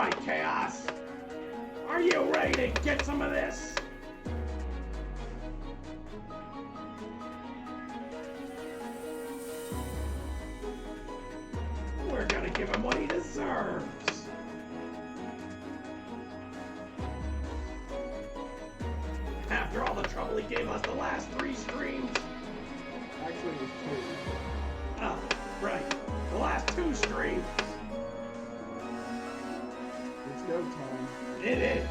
Alright, Chaos! Are you ready to get some of this? We're gonna give him what he deserves. After all the trouble he gave us the last 3 streams. Actually, it was 2. Oh, right. The last 2 streams. It's go time. It is.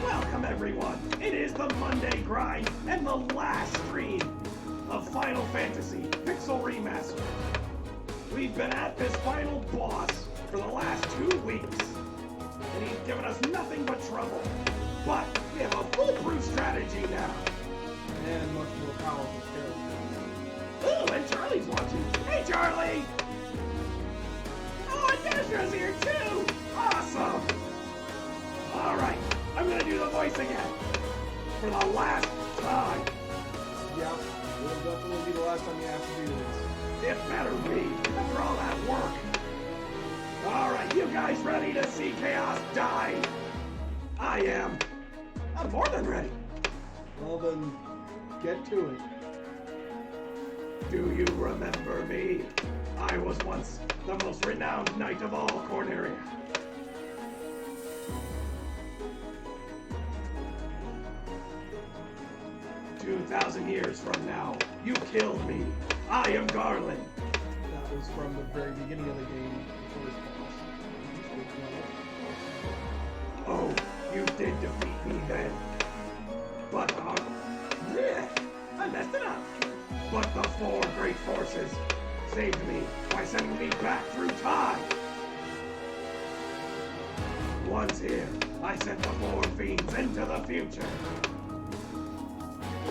Welcome everyone. It is the Monday grind and the last stream of Final Fantasy Pixel Remaster. We've been at this final boss for the last 2 weeks, and he's given us nothing but trouble. But we have a foolproof strategy now. And much more powerful character. Ooh, and Charlie's watching. Hey, Charlie! Oh, and Desra's here too! Awesome! Alright, I'm gonna do the voice again. For the last time. Yeah, it'll definitely be the last time you have to do this. It better be, after all that work. Alright, you guys ready to see Chaos die? I am. I'm more than ready. Well then, get to it. Do you remember me? I was once the most renowned knight of all Corneria. 2,000 years from now, you killed me. I am Garland. That was from the very beginning of the game, the first boss. Oh, you did defeat me then. But, I messed it up. But the 4 great forces saved me by sending me back through time. Once here, I sent the 4 fiends into the future,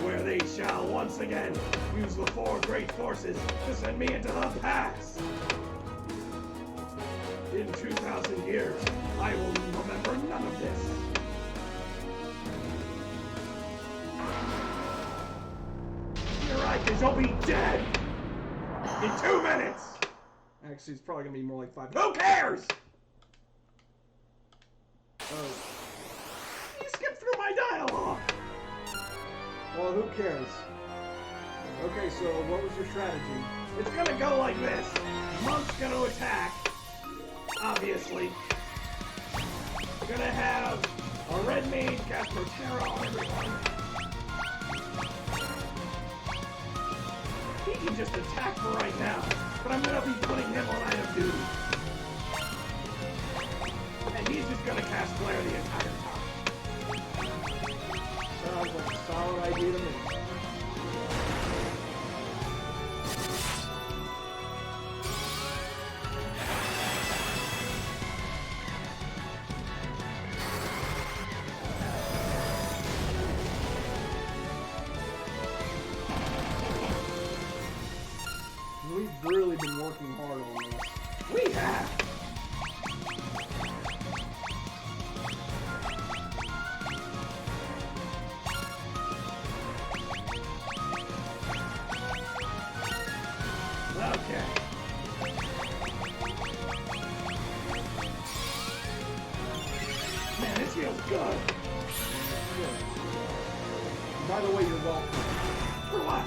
where they shall once again use the 4 great forces to send me into the past. In 2,000 years, I will remember none of this. You're right, because you'll be dead in 2 minutes. Actually, it's probably gonna be more like 5 Who cares? Oh. You skipped through my dialogue. Well, who cares? Okay, so what was your strategy? It's gonna go like this. Monk's gonna attack, obviously. We're gonna have a red mage cast Protera on everyone. He can just attack for right now, but I'm gonna be putting him on item duty. And he's just gonna cast Flare the entire time. Sounds like a solid idea to me. We've really been working hard on this. We have. Okay. Man, this feels good. By the way, you're welcome. For what?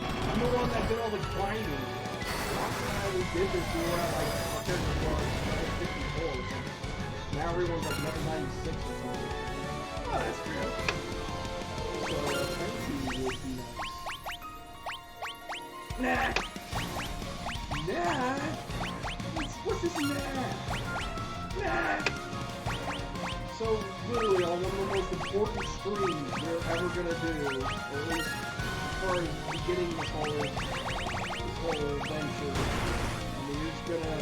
I'm the one that did all the grinding. Last time we did this, we were at like, our character was like 54 or something. Now everyone's like level 96 or something. Oh, that's true. So, Fancy would be nice. Nah. Nah? What's this nah? Nah. So, literally, on one of the most important streams we're ever gonna do, or at least as far as beginning this whole adventure, I mean, you're just gonna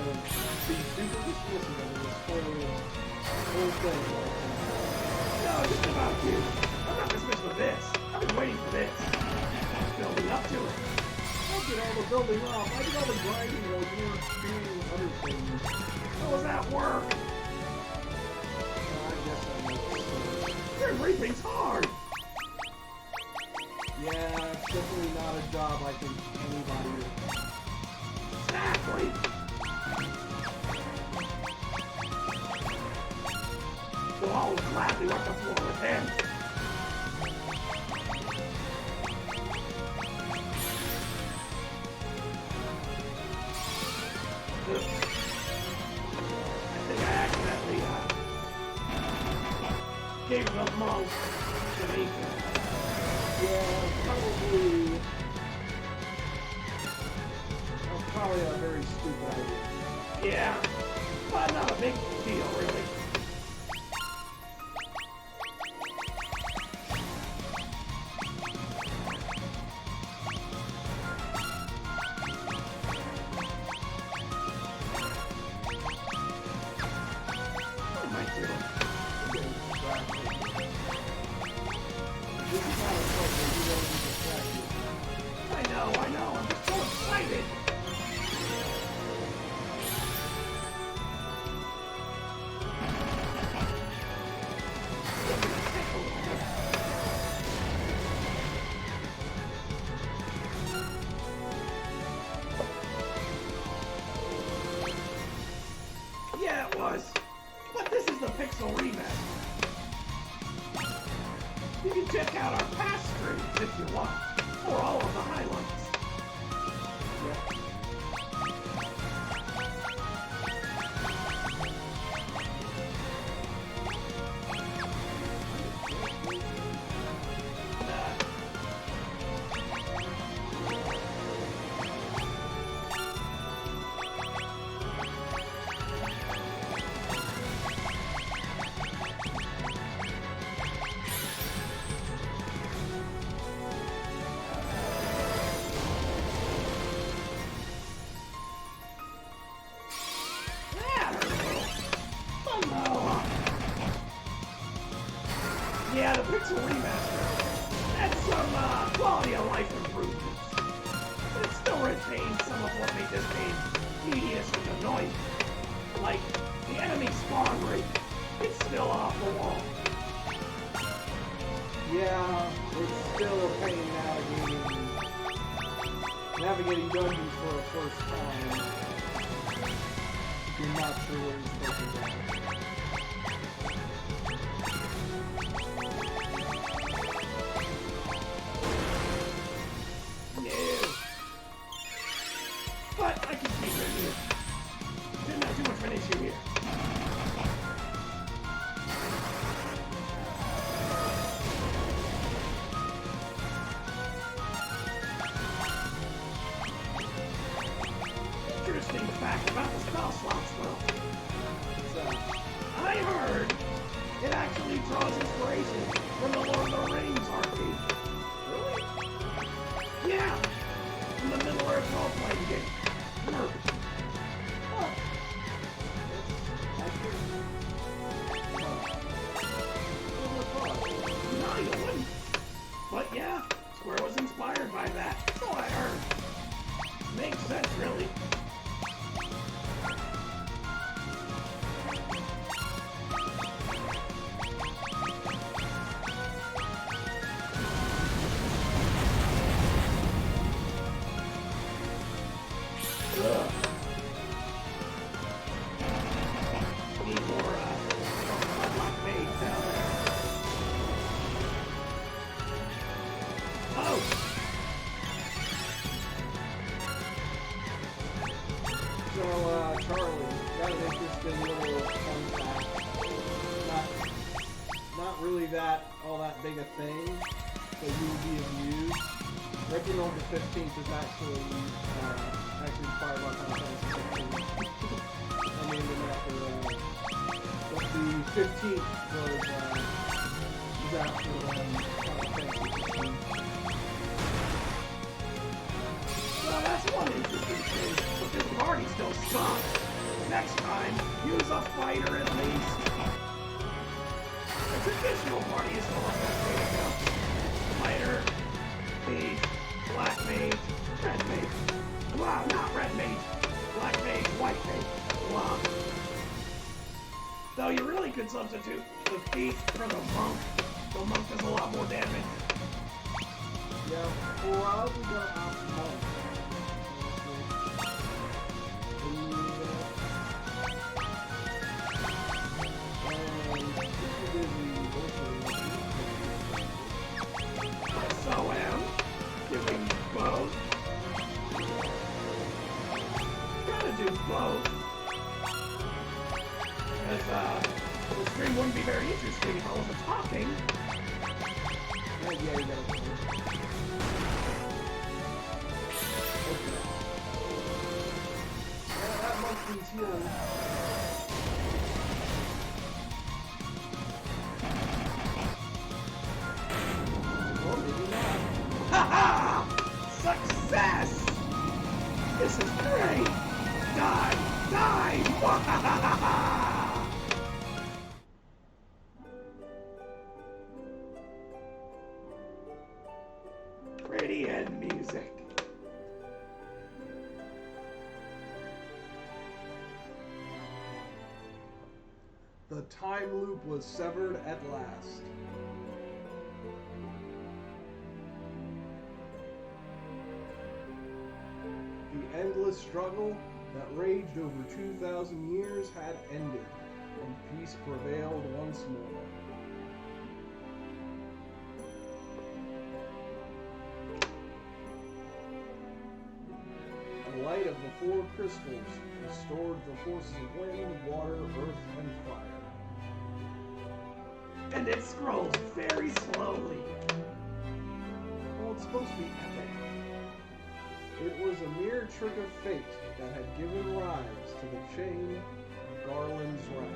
be super dismissive of this whole thing. No, just about you. I'm not dismissed with this. I've been waiting for this. Building up to it. I did all the building up, I did all the grinding while you were doing other things. How does that work? I guess that makes sense. Your reaping's hard. Yeah, it's definitely not a job I think anybody 10. Oops. I think I accidentally gave the monk to me. Yeah, probably. That's probably a very stupid idea. Yeah, but not a big deal, really. What am I doing? This is not a place where you don't be distracted. I know, I'm just so excited. Yeah, it was. But this is the Pixel Remaster. You can check out our past streams if you want, or all of the highlights. Yeah, the Pixel Remaster had some quality of life improvements, but it still retains some of what made this game tedious and annoying. Like, the enemy spawn rate, it's still off the wall. Yeah, it's still a pain navigating dungeons for a first time. If you're not sure where you're supposed to go. But I can keep it here. Didn't have too much of an issue here. Interesting fact about the spell slots, though. So, I heard it actually draws inspiration from the Lord of the Rings arcade. really? Yeah! From the Middle-earth role-playing game. Merc. Huh. That's No, you wouldn't. But yeah, Square was inspired by that. So I heard. Makes sense, really. Ugh. Need more, black mage down there. Oh! So, Charlie, got an interesting little fun fact. Not really all that big a thing, but you would be amused. Reginald the 15th is actually inspired by Final Fantasy 16. I named him after, but the 15th was after Final Fantasy 16. Well, that's one interesting thing, but this party still sucks. Next time, use a fighter at least. The traditional party is still the best way to go. Fighter, thief, black mage, red mage. Wow, not red mage. Black mage, white mage. Wow. Though you really could substitute the thief for the monk. The monk does a lot more damage. Yeah, probably gonna opt monk. And if you did the Yeah, you got it. Okay. Yeah, that monkey's healing. Or maybe not. Ha ha! Success! This is great! Die! Die! Wahahaha! Pretty end music. The time loop was severed at last. The endless struggle that raged over 2,000 years had ended, and peace prevailed once more. The light of the four crystals restored the forces of wind, water, earth, and fire. And it scrolls very slowly. Well, it's supposed to be epic. It was a mere trick of fate that had given rise to the chain of Garland's wrath.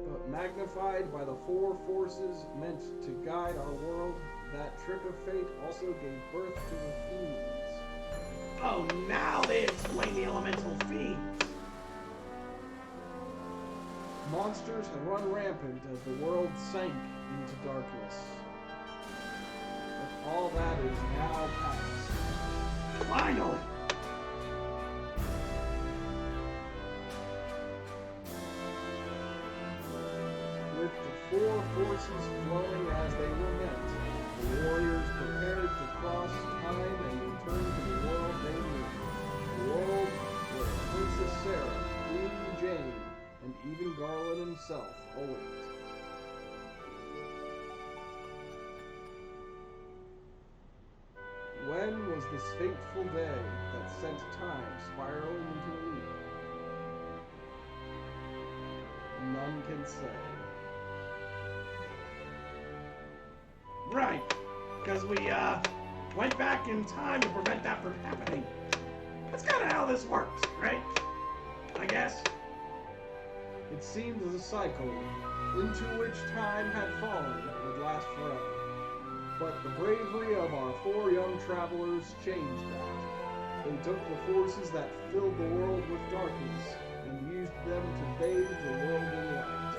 But magnified by the four forces meant to guide our world, that trick of fate also gave birth to the fiends. Oh, now they explain the elemental fiends. Monsters had run rampant as the world sank into darkness. But all that is now past. Finally! With the four forces flowing as they were meant, the warriors prepared to cross time and return to the world they knew. The world where Princess Sarah, Queen Jane, and even Garland himself await. When was this fateful day that sent time spiraling into a leap? None can say. Right, because we, went back in time to prevent that from happening. That's kind of how this works, right? I guess. It seemed as a cycle into which time had fallen would last forever. But the bravery of our four young travelers changed that. They took the forces that filled the world with darkness and used them to bathe the world in light.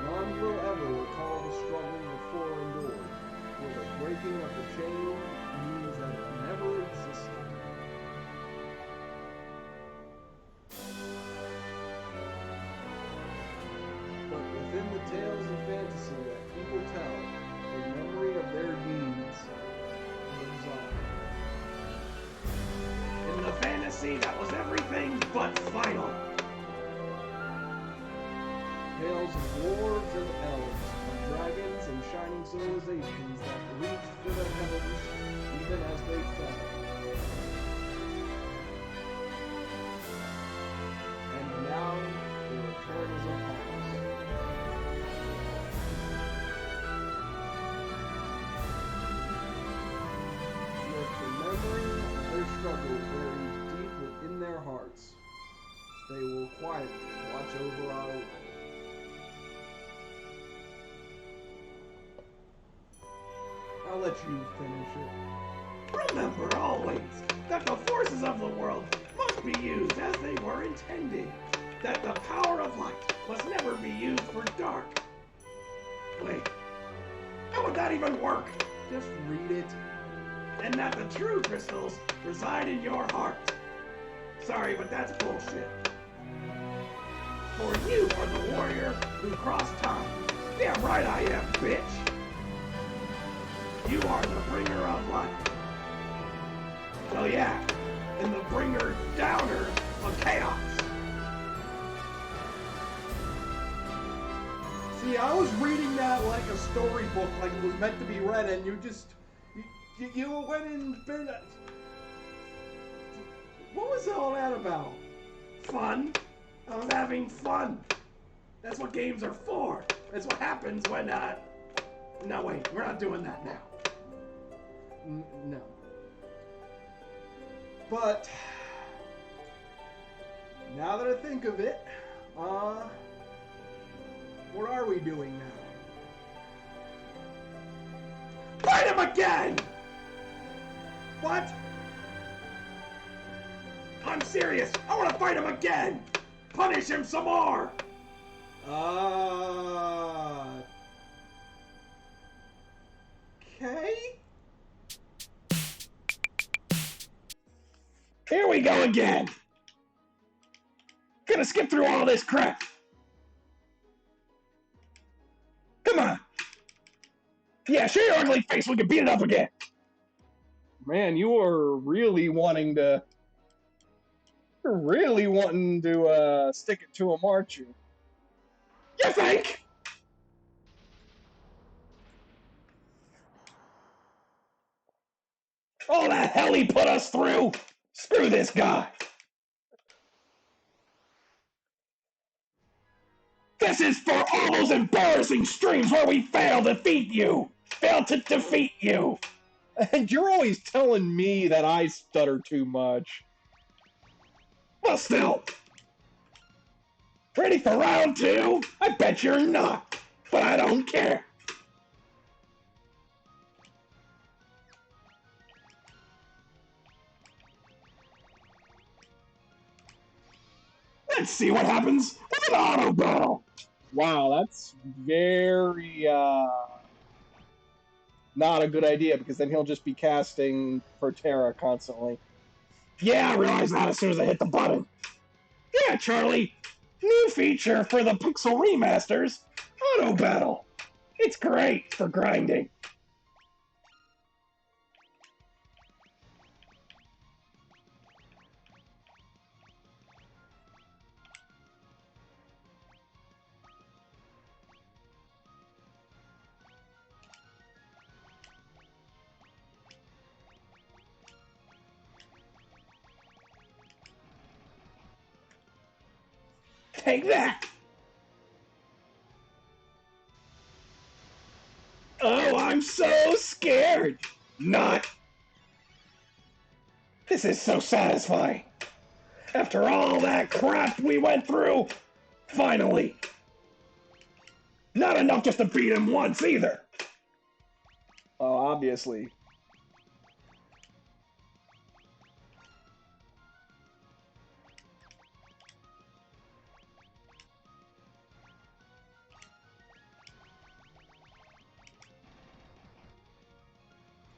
None will ever recall the struggle the four endured, for the breaking of the chain means that it never existed. But within the tales of fantasy that people tell, the memory of their deeds lives on. In the fantasy that was everything but final. Tales of dwarves and elves, of dragons and shining civilizations that reached for the heavens even as they fell. And now the return is upon us. With the memory of their struggle buried deep within their hearts, they will quietly watch over our world. I'll let you finish it. Remember always that the forces of the world must be used as they were intended. That the power of light must never be used for dark. Wait, how would that even work? Just read it. And that the true crystals reside in your heart. Sorry, but that's bullshit. For you are the warrior who crossed time. Damn right I am, bitch. You are the bringer of light. So yeah, and the bringer downer of chaos. See, I was reading that like a storybook, like it was meant to be read, and you just, you went in, What was all that about? Fun. I was having fun. That's what games are for. That's what happens when, No, wait, we're not doing that now. No. But now that I think of it, what are we doing now? Fight him again! What? I'm serious. I want to fight him again. Punish him some more. Okay. Here we go again. Gonna skip through all this crap. Come on. Yeah, show your ugly face. We can beat it up again. Man, you are really wanting to. You're really wanting to stick it to him, aren't you? You think? All that hell he put us through? Screw this guy. This is for all those embarrassing streams where we failed to defeat you. Failed to defeat you. And you're always telling me that I stutter too much. Well, still. Ready for round 2? I bet you're not. But I don't care. Let's see what happens with an auto battle. Wow, that's very not a good idea, because then he'll just be casting Terra constantly. Yeah, I realized that as soon as I hit the button. Yeah, Charlie. New feature for the Pixel Remasters, Auto Battle. It's great for grinding. Take that! Oh, I'm so scared! Not! This is so satisfying. After all that crap we went through, finally! Not enough just to beat him once either! Oh, obviously.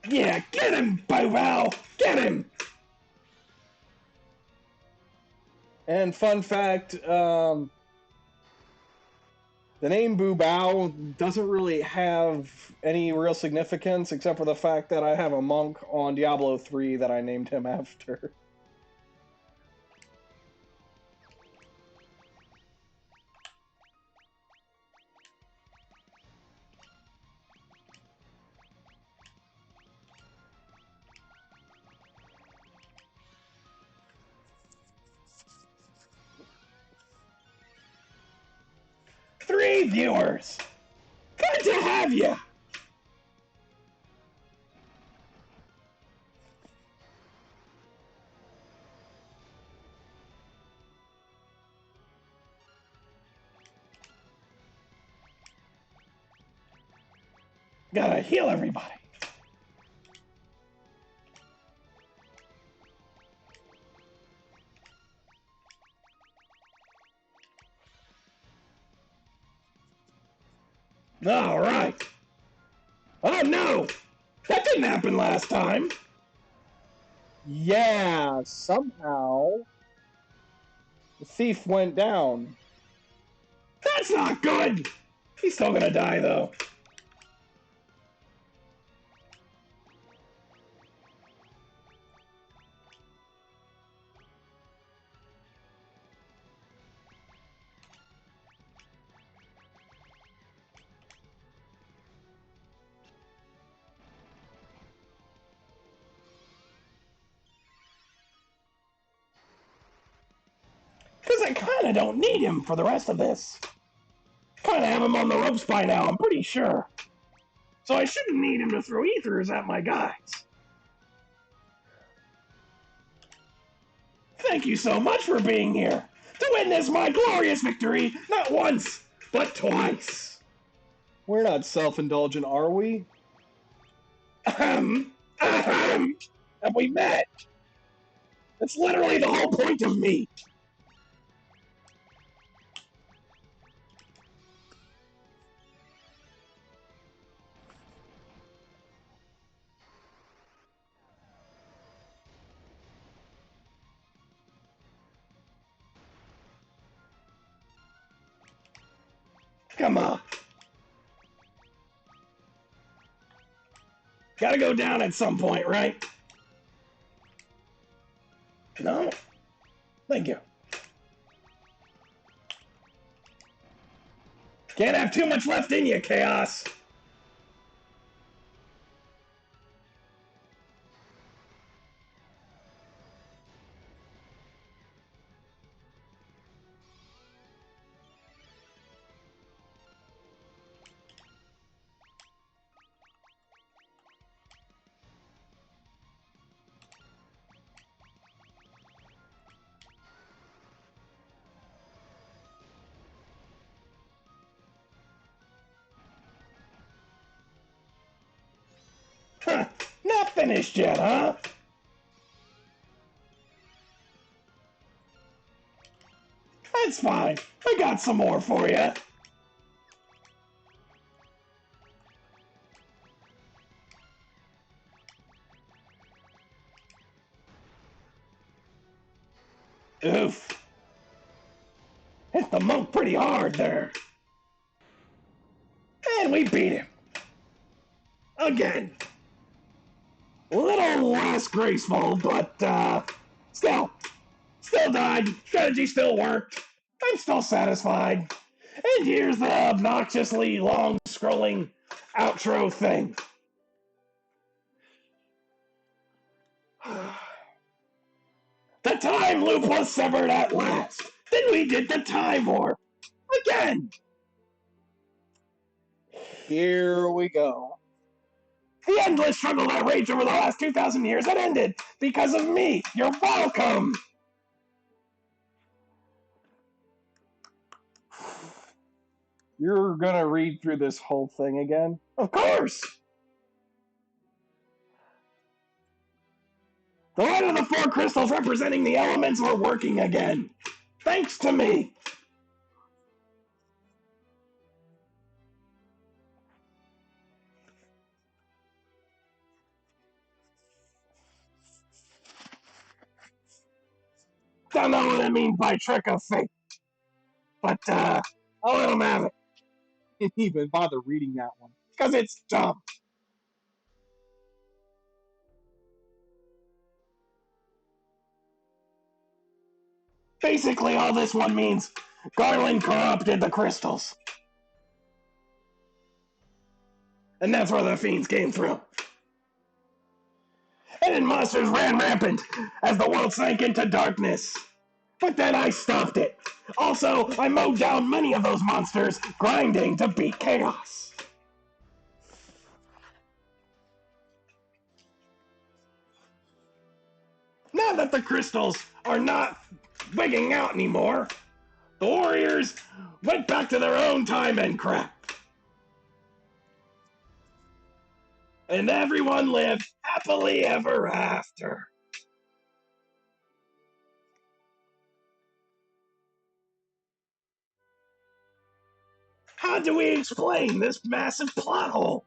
Yeah, get him, Bow! Get him! And fun fact, the name Boo Bao doesn't really have any real significance, except for the fact that I have a monk on Diablo 3 that I named him after. Three viewers! Good to have you! Gotta heal everybody. All right. Oh no! That didn't happen last time. Yeah, somehow the thief went down. That's not good. He's still gonna die though. Because I kinda don't need him for the rest of this. Kinda have him on the ropes by now, I'm pretty sure. So I shouldn't need him to throw ethers at my guys. Thank you so much for being here to witness my glorious victory, not once, but twice. We're not self-indulgent, are we? Have we met? That's literally the whole point of me. Come on. Gotta go down at some point, right? No? Thank you. Can't have too much left in you, Chaos. Huh. Not finished yet, huh? That's fine. I got some more for you. Oof. Hit the monk pretty hard there. And we beat him. Again. A little less graceful, but, still died. Strategy still worked. I'm still satisfied. And here's the obnoxiously long scrolling outro thing. The time loop was severed at last. Then we did the time warp. Again. Here we go. The endless struggle that raged over the last 2,000 years had ended because of me. You're welcome. You're gonna read through this whole thing again? Of course. The light of the four crystals representing the elements were working again. Thanks to me. Don't know what it means by trick of fate. But, I'll let him have it. Didn't even bother reading that one. Because it's dumb. Basically, all this one means Garland corrupted the crystals. And that's where the fiends came through. And monsters ran rampant as the world sank into darkness. But then I stopped it. Also, I mowed down many of those monsters, grinding to beat chaos. Now that the crystals are not wigging out anymore, the warriors went back to their own time and crap. And everyone lived happily ever after. How do we explain this massive plot hole?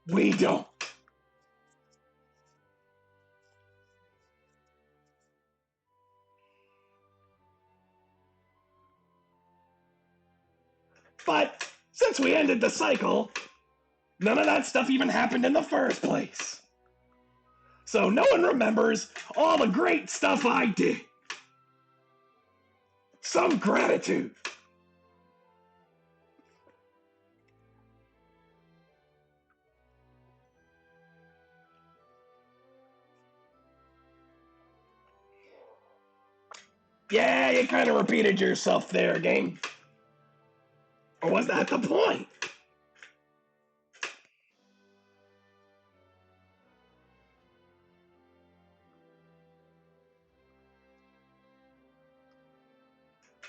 We don't. But since we ended the cycle, none of that stuff even happened in the first place. So no one remembers all the great stuff I did. Some gratitude. Yeah, you kind of repeated yourself there, game. Or was that the point?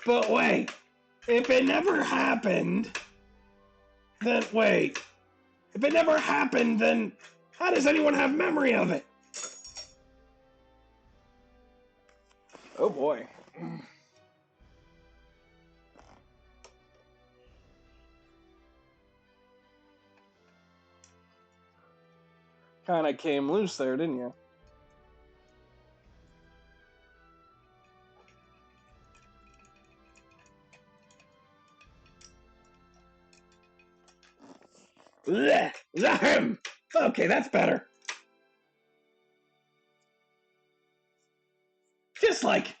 But wait, if it never happened, then wait. If it never happened, then how does anyone have memory of it? Oh boy. Kind of came loose there, didn't you? Blech, Zahem! Okay, that's better. Just like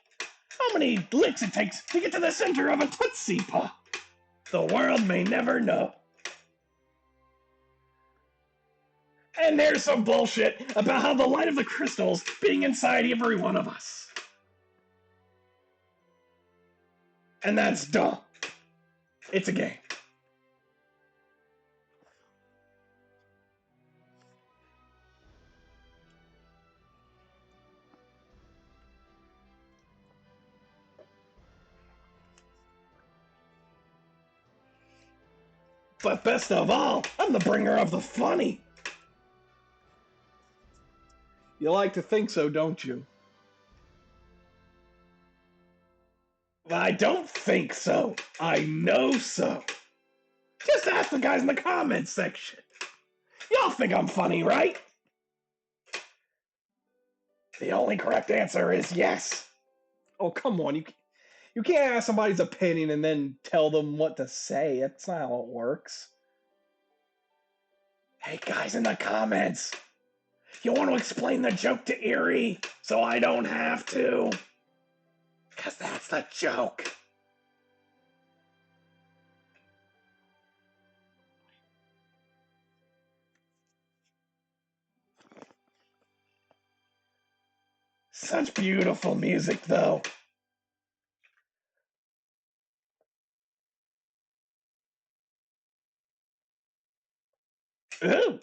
how many licks it takes to get to the center of a Tootsie Pop. The world may never know. And there's some bullshit about how the light of the crystals being inside every one of us. And that's dumb. It's a game. But best of all, I'm the bringer of the funny. You like to think so, don't you? I don't think so. I know so. Just ask the guys in the comments section. Y'all think I'm funny, right? The only correct answer is yes. Oh, come on. You can't ask somebody's opinion and then tell them what to say. That's not how it works. Hey guys in the comments, you want to explain the joke to Erie so I don't have to? Because that's the joke. Such beautiful music, though. Ooh.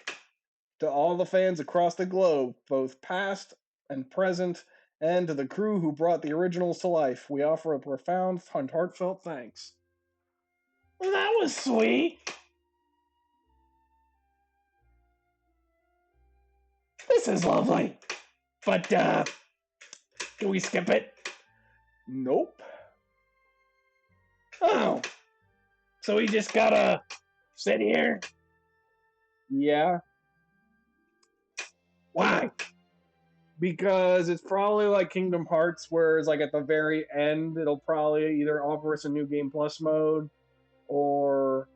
To all the fans across the globe, both past and present, and to the crew who brought the originals to life, we offer a profound and heartfelt thanks. Well, that was sweet. This is lovely. But, can we skip it? Nope. Oh. So we just gotta sit here? Yeah, Why? because it's probably like Kingdom Hearts, where it's like at the very end, it'll probably either offer us a new Game Plus mode, or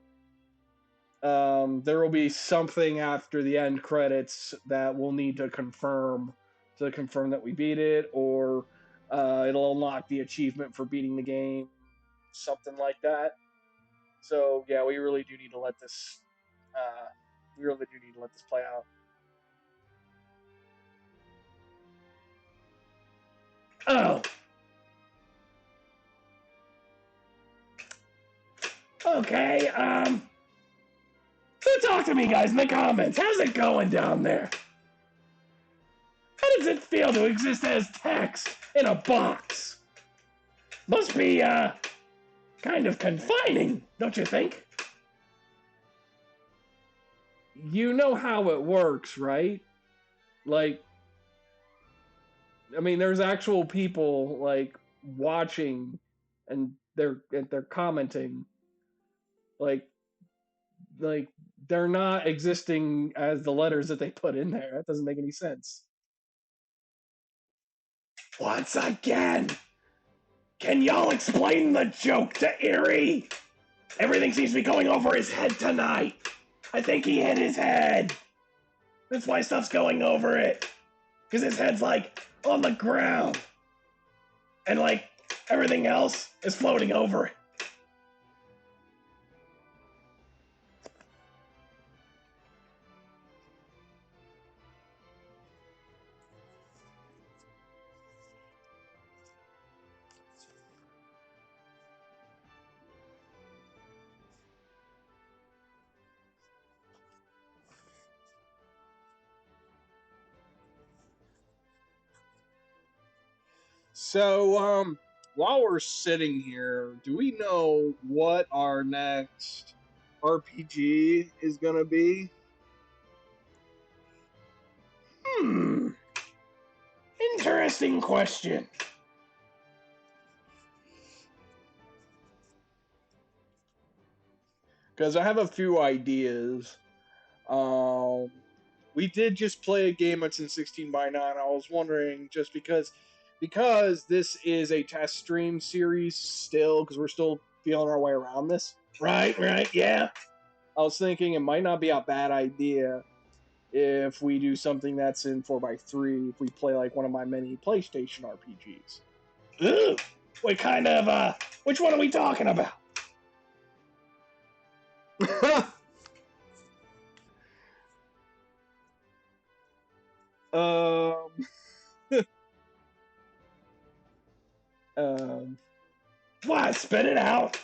there will be something after the end credits that we'll need to confirm that we beat it, or it'll unlock the achievement for beating the game, something like that. So yeah, we really do need to let this. We really do need to let this play out. Oh. Okay, so talk to me, guys, in the comments. How's it going down there? How does it feel to exist as text in a box? Must be, kind of confining, don't you think? You know how it works, right? Like, I mean, there's actual people like watching, and they're commenting, like like they're not existing as the letters that they put in there. That doesn't make any sense. Once again, can y'all explain the joke to Erie? Everything seems to be going over his head tonight. I think he hit his head. That's why stuff's going over it. Because his head's like on the ground. And like everything else is floating over it. So, while we're sitting here, do we know what our next RPG is gonna be? Hmm. Interesting question. Because I have a few ideas. Um, we did just play a game that's in 16 by 9. I was wondering, just because this is a test stream series still, because we're still feeling our way around this. Right, yeah. I was thinking it might not be a bad idea if we do something that's in 4x3, if we play like one of my many PlayStation RPGs. Ooh. What kind of, which one are we talking about? um, um, What? Spit it out.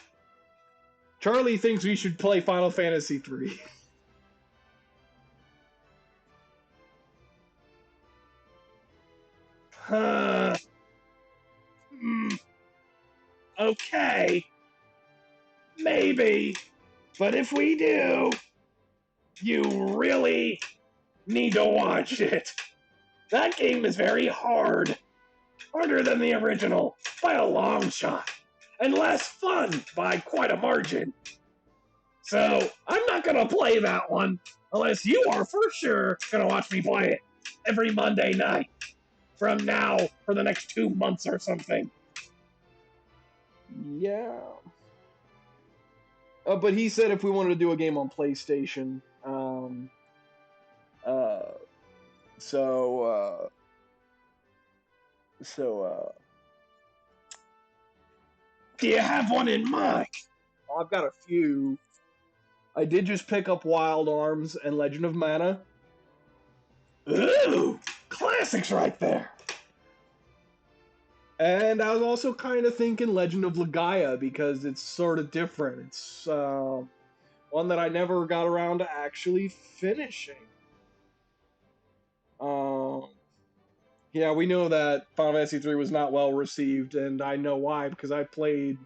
Charlie thinks we should play Final Fantasy 3. Hmm. Okay. Maybe. But if we do, you really need to watch it. That game is very hard. Harder than the original by a long shot. And less fun by quite a margin. So, I'm not gonna play that one unless you are for sure gonna watch me play it every Monday night from now for the next 2 months or something. Yeah. But he said if we wanted to do a game on PlayStation, uh, so, uh, so, Do you have one in mind? I've got a few. I did just pick up Wild Arms and Legend of Mana. Ooh, classics right there. And I was also kind of thinking Legend of Legaia because it's sort of different. It's one that I never got around to actually finishing. Um, yeah, we know that Final Fantasy 3 was not well received, and I know why because I played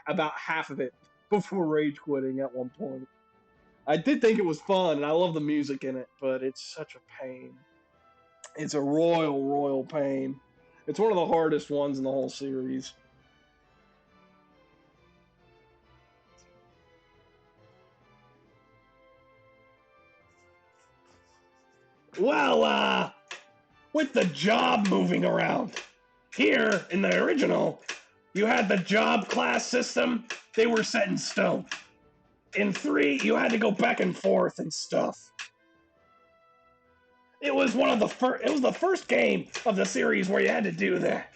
about half of it before rage quitting at one point. I did think it was fun, and I love the music in it, but it's such a pain. It's a royal pain. It's one of the hardest ones in the whole series. Well, with the job moving around. Here, in the original, you had the job class system, they were set in stone. In 3, you had to go back and forth and stuff. It was the first game of the series where you had to do that.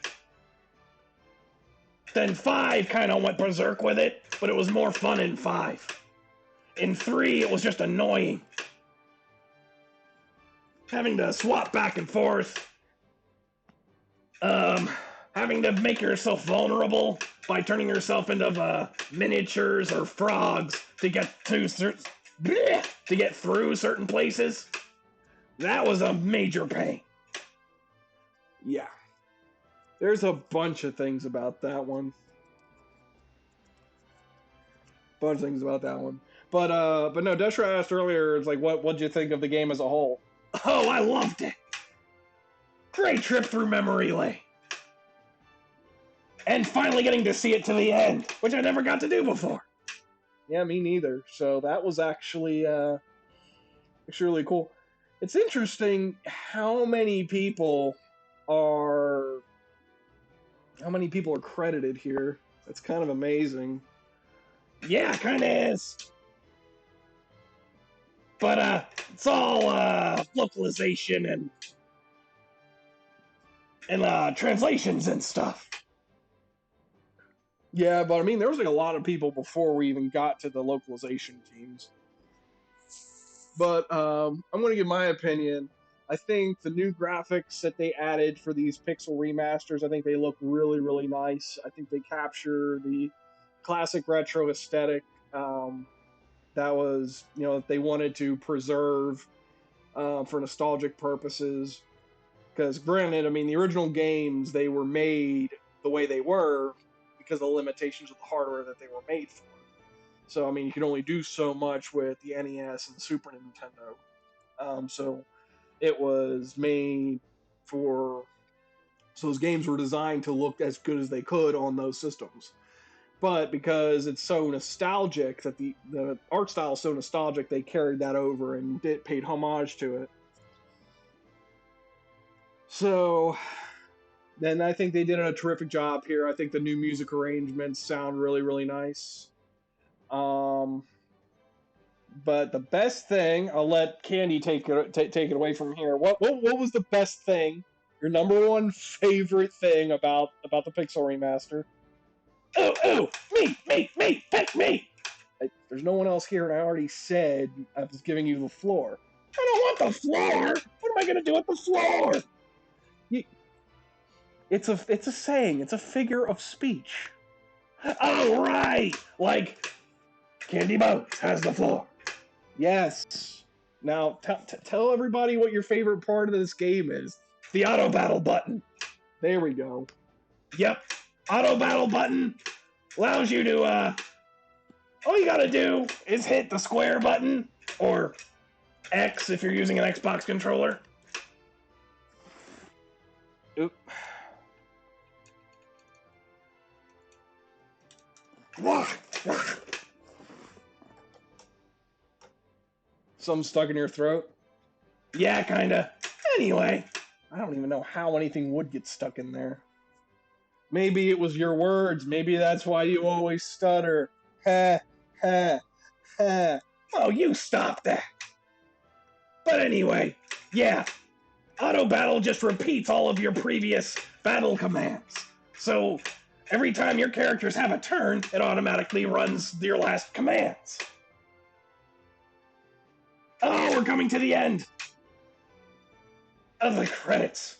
Then 5 kind of went berserk with it, but it was more fun in 5. In 3, it was just annoying. Having to swap back and forth. Having to make yourself vulnerable by turning yourself into miniatures or frogs to get through certain places. That was a major pain. Yeah. There's a bunch of things about that one. But no, Deshra asked earlier, it's like, what'd you think of the game as a whole? Oh, I loved it. Great trip through memory lane. And finally getting to see it to the end, which I never got to do before. Yeah, me neither. So that was actually really cool. It's interesting how many people are credited here. It's kind of amazing. Yeah, kind of is. But it's all localization and translations and stuff. Yeah, but I mean, there was like a lot of people before we even got to the localization teams. But I'm going to give my opinion. I think the new graphics that they added for these pixel remasters, I think they look really nice. I think they capture the classic retro aesthetic that was, that they wanted to preserve for nostalgic purposes. Because granted, I mean, the original games, they were made the way they were because of the limitations of the hardware that they were made for. So, I mean, you could only do so much with the NES and the Super Nintendo. So it was made for. So those games were designed to look as good as they could on those systems. But because it's so nostalgic, that the art style is so nostalgic, they carried that over and paid homage to it. So then I think they did a terrific job here. I think the new music arrangements sound really, really nice. But the best thing, I'll let Candy take it away from here. What was the best thing? Your number one favorite thing about the Pixel remaster? Oh, me, pick me. There's no one else here, and I already said I was giving you the floor. I don't want the floor. What am I gonna do with the floor? It's a saying. It's a figure of speech. Oh right, like Candy Boat has the floor. Yes. Now tell everybody what your favorite part of this game is. The auto battle button. There we go. Yep. Auto battle button allows you to all you gotta do is hit the square button or X if you're using an Xbox controller. Oop. Some stuck in your throat? Yeah, kinda. Anyway, I don't even know how anything would get stuck in there. Maybe it was your words. Maybe that's why you always stutter. Ha, ha, ha. Oh, you stop that. But anyway, yeah. Auto battle just repeats all of your previous battle commands. So every time your characters have a turn, it automatically runs your last commands. Oh, we're coming to the end of the credits.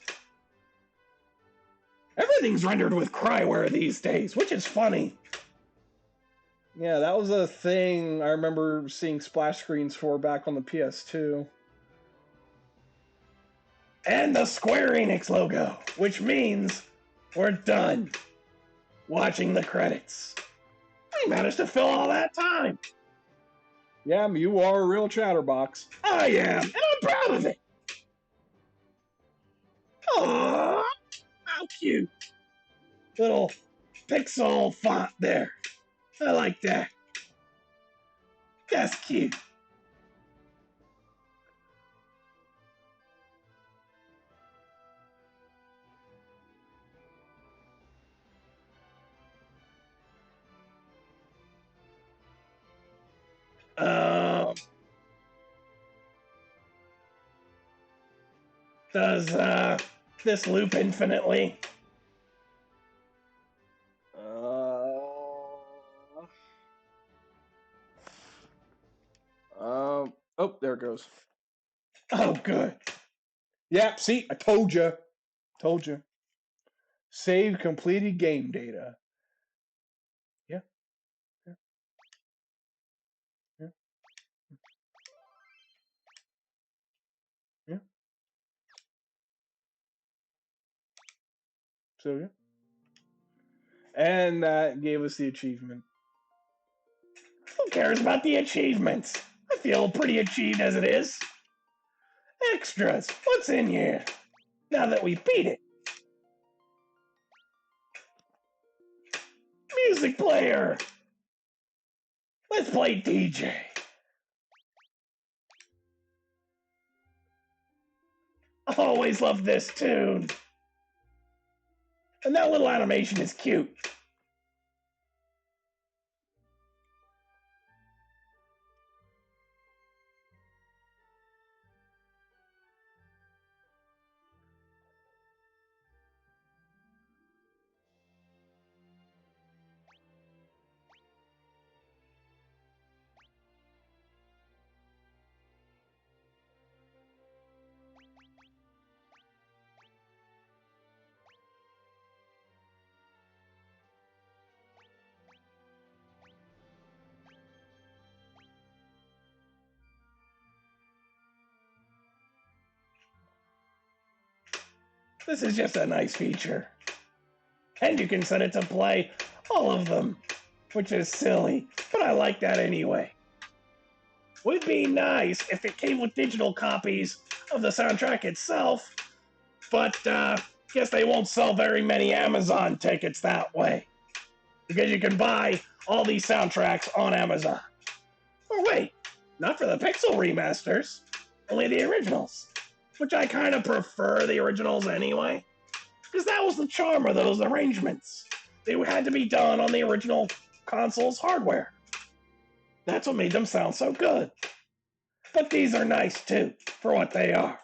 Everything's rendered with Cryware these days, which is funny. Yeah, that was a thing I remember seeing splash screens for back on the PS2. And the Square Enix logo, which means we're done watching the credits. We managed to fill all that time. Yeah, you are a real chatterbox. I am, and I'm proud of it. Aww, how cute. Little pixel font there. I like that. That's cute. Does this loop infinitely? Oh, there it goes. Oh, good. Yep, see, I told you. Told you. Save completed game data. Yeah, yeah, yeah, yeah. So, yeah. And that gave us the achievement. Who cares about the achievements? I feel pretty achieved as it is. Extras, what's in here? Now that we beat it. Music player. Let's play DJ. I always loved this tune. And that little animation is cute. This is just a nice feature. And you can set it to play all of them, which is silly, but I like that anyway. Would be nice if it came with digital copies of the soundtrack itself, but guess they won't sell very many Amazon tickets that way. Because you can buy all these soundtracks on Amazon. Or wait, not for the Pixel remasters, only the originals. Which I kind of prefer the originals anyway. Because that was the charm of those arrangements. They had to be done on the original console's hardware. That's what made them sound so good. But these are nice too, for what they are.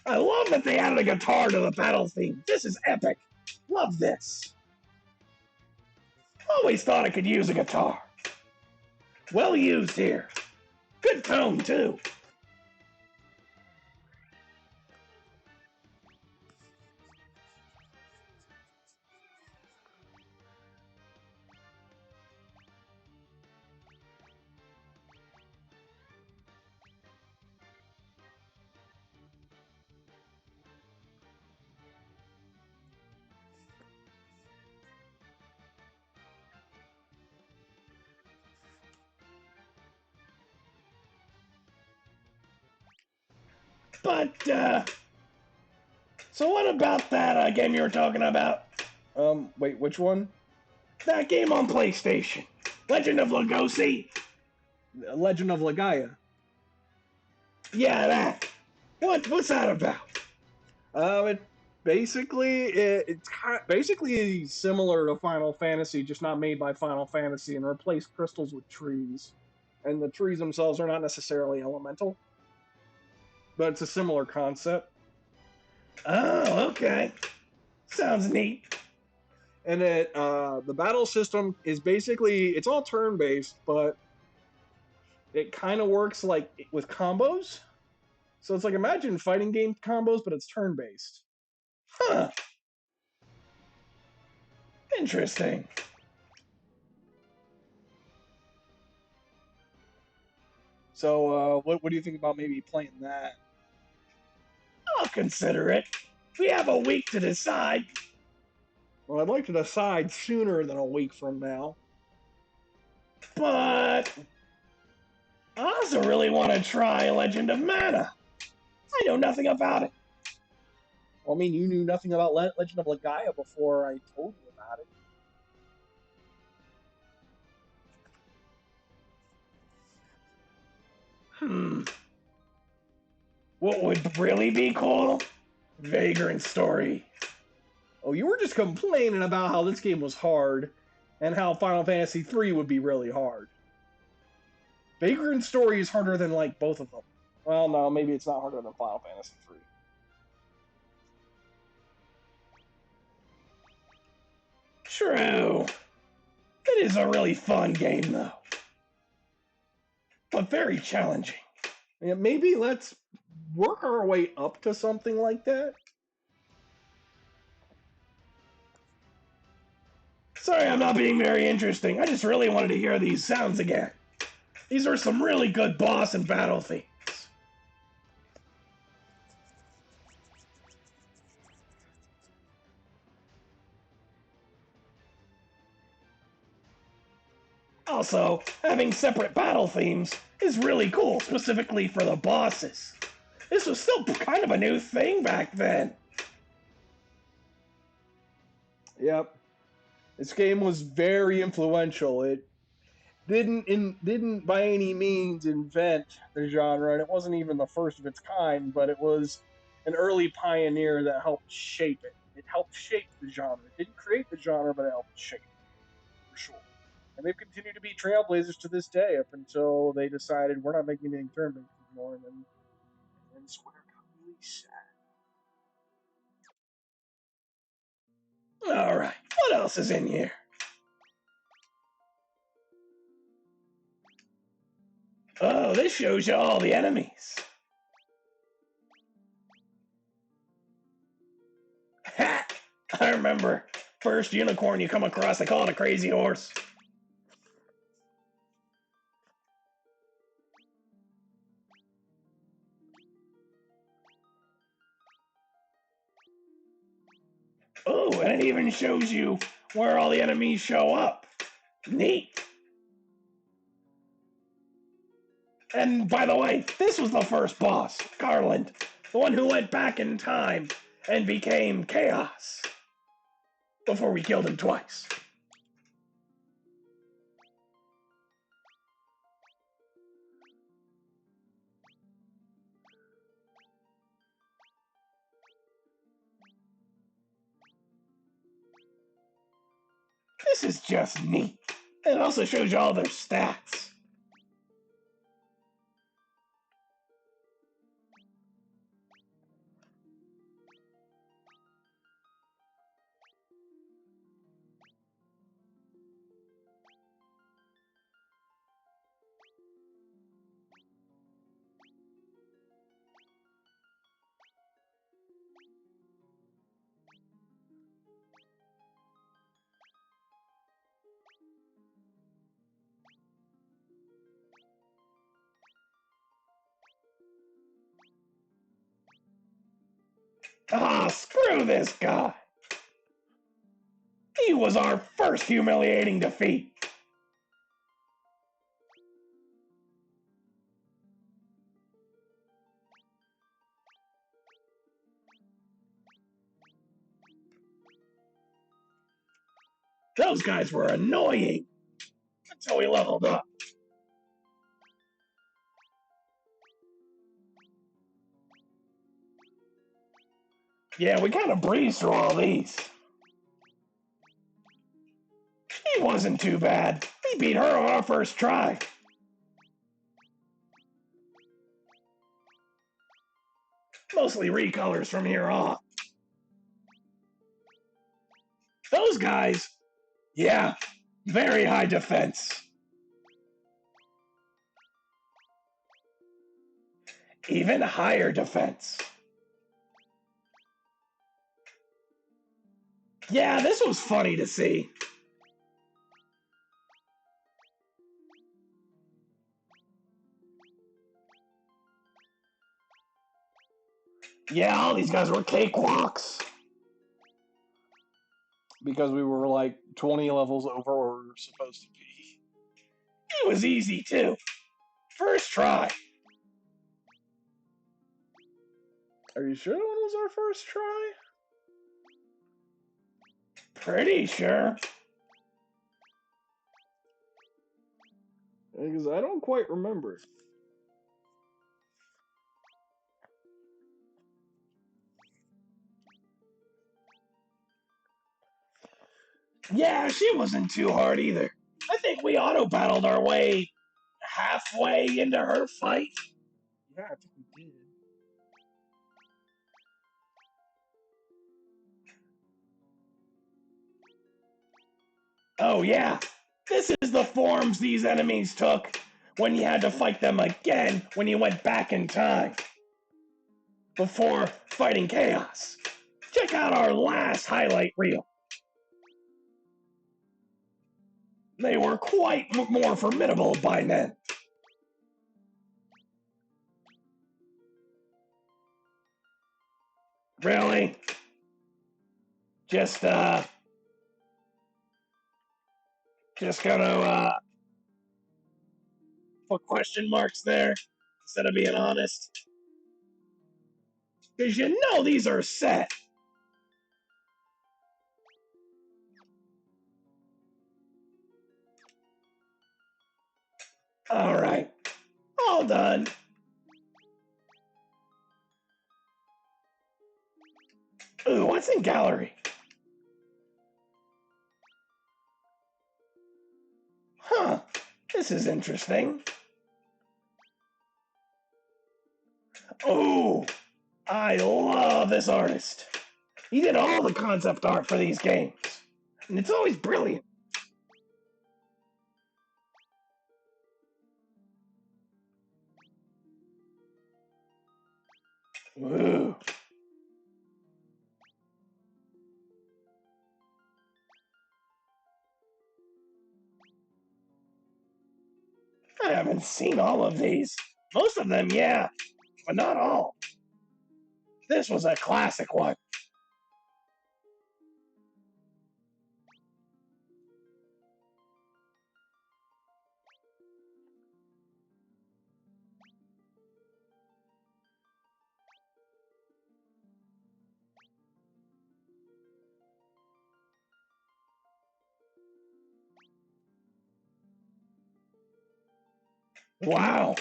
I love that they added a guitar to the battle theme. This is epic. Love this. Always thought I could use a guitar. Well used here. Good tone too. But, so what about that game you were talking about? Wait, which one? That game on PlayStation. Legend of Lugosi? Legend of Legaia. Yeah, that. What's that about? It's basically similar to Final Fantasy, just not made by Final Fantasy, and replaced crystals with trees. And the trees themselves are not necessarily elemental, but it's a similar concept. Oh, okay. Sounds neat. And the battle system is basically, it's all turn-based, but it kind of works like with combos. So it's like, imagine fighting game combos, but it's turn-based. Huh. Interesting. So what do you think about maybe playing that? I'll consider it. We have a week to decide. Well, I'd like to decide sooner than a week from now. But I also really want to try Legend of Mana. I know nothing about it. Well, I mean, you knew nothing about Legend of Legaia before I told you about it. What would really be cool? Vagrant Story. Oh, you were just complaining about how this game was hard, and how Final Fantasy III would be really hard. Vagrant Story is harder than, like, both of them. Well, no, maybe it's not harder than Final Fantasy III. True. It is a really fun game, though. But very challenging. Yeah, maybe let's work our way up to something like that. Sorry, I'm not being very interesting. I just really wanted to hear these sounds again. These are some really good boss and battle themes. Also, having separate battle themes is really cool, specifically for the bosses. This was still kind of a new thing back then. Yep. This game was very influential. It didn't by any means invent the genre, and it wasn't even the first of its kind, but it was an early pioneer that helped shape it. It helped shape the genre. It didn't create the genre, but it helped shape it, for sure. And they've continued to be trailblazers to this day up until they decided we're not making anything turn-based anymore, and then Square got really sad. Alright, what else is in here? Oh, this shows you all the enemies. Ha! I remember. First unicorn you come across, they call it a crazy horse. Oh, and it even shows you where all the enemies show up. Neat. And by the way, this was the first boss, Garland, the one who went back in time and became Chaos before we killed him twice. This is just neat. It also shows you all their stats. Ah, screw this guy. He was our first humiliating defeat. Those guys were annoying until we leveled up. Yeah, we kind of breezed through all these. He wasn't too bad. We beat her on our first try. Mostly recolors from here on. Those guys, yeah, very high defense. Even higher defense. Yeah, this was funny to see. Yeah, all these guys were cakewalks. Because we were like 20 levels over where we were supposed to be. It was easy too. First try. Are you sure that was our first try? Pretty sure. Because I don't quite remember. Yeah, she wasn't too hard either. I think we auto-battled our way halfway into her fight. Yeah, I think we did. Oh yeah, this is the forms these enemies took when you had to fight them again when you went back in time. Before fighting Chaos. Check out our last highlight reel. They were quite more formidable by then. Really? Just gonna put question marks there instead of being honest. Because you know these are set. Alright. All done. Ooh, what's in gallery? Huh. This is interesting. Ooh. I love this artist. He did all the concept art for these games. And it's always brilliant. Ooh. I haven't seen all of these. Most of them, yeah, but not all. This was a classic one. Wow.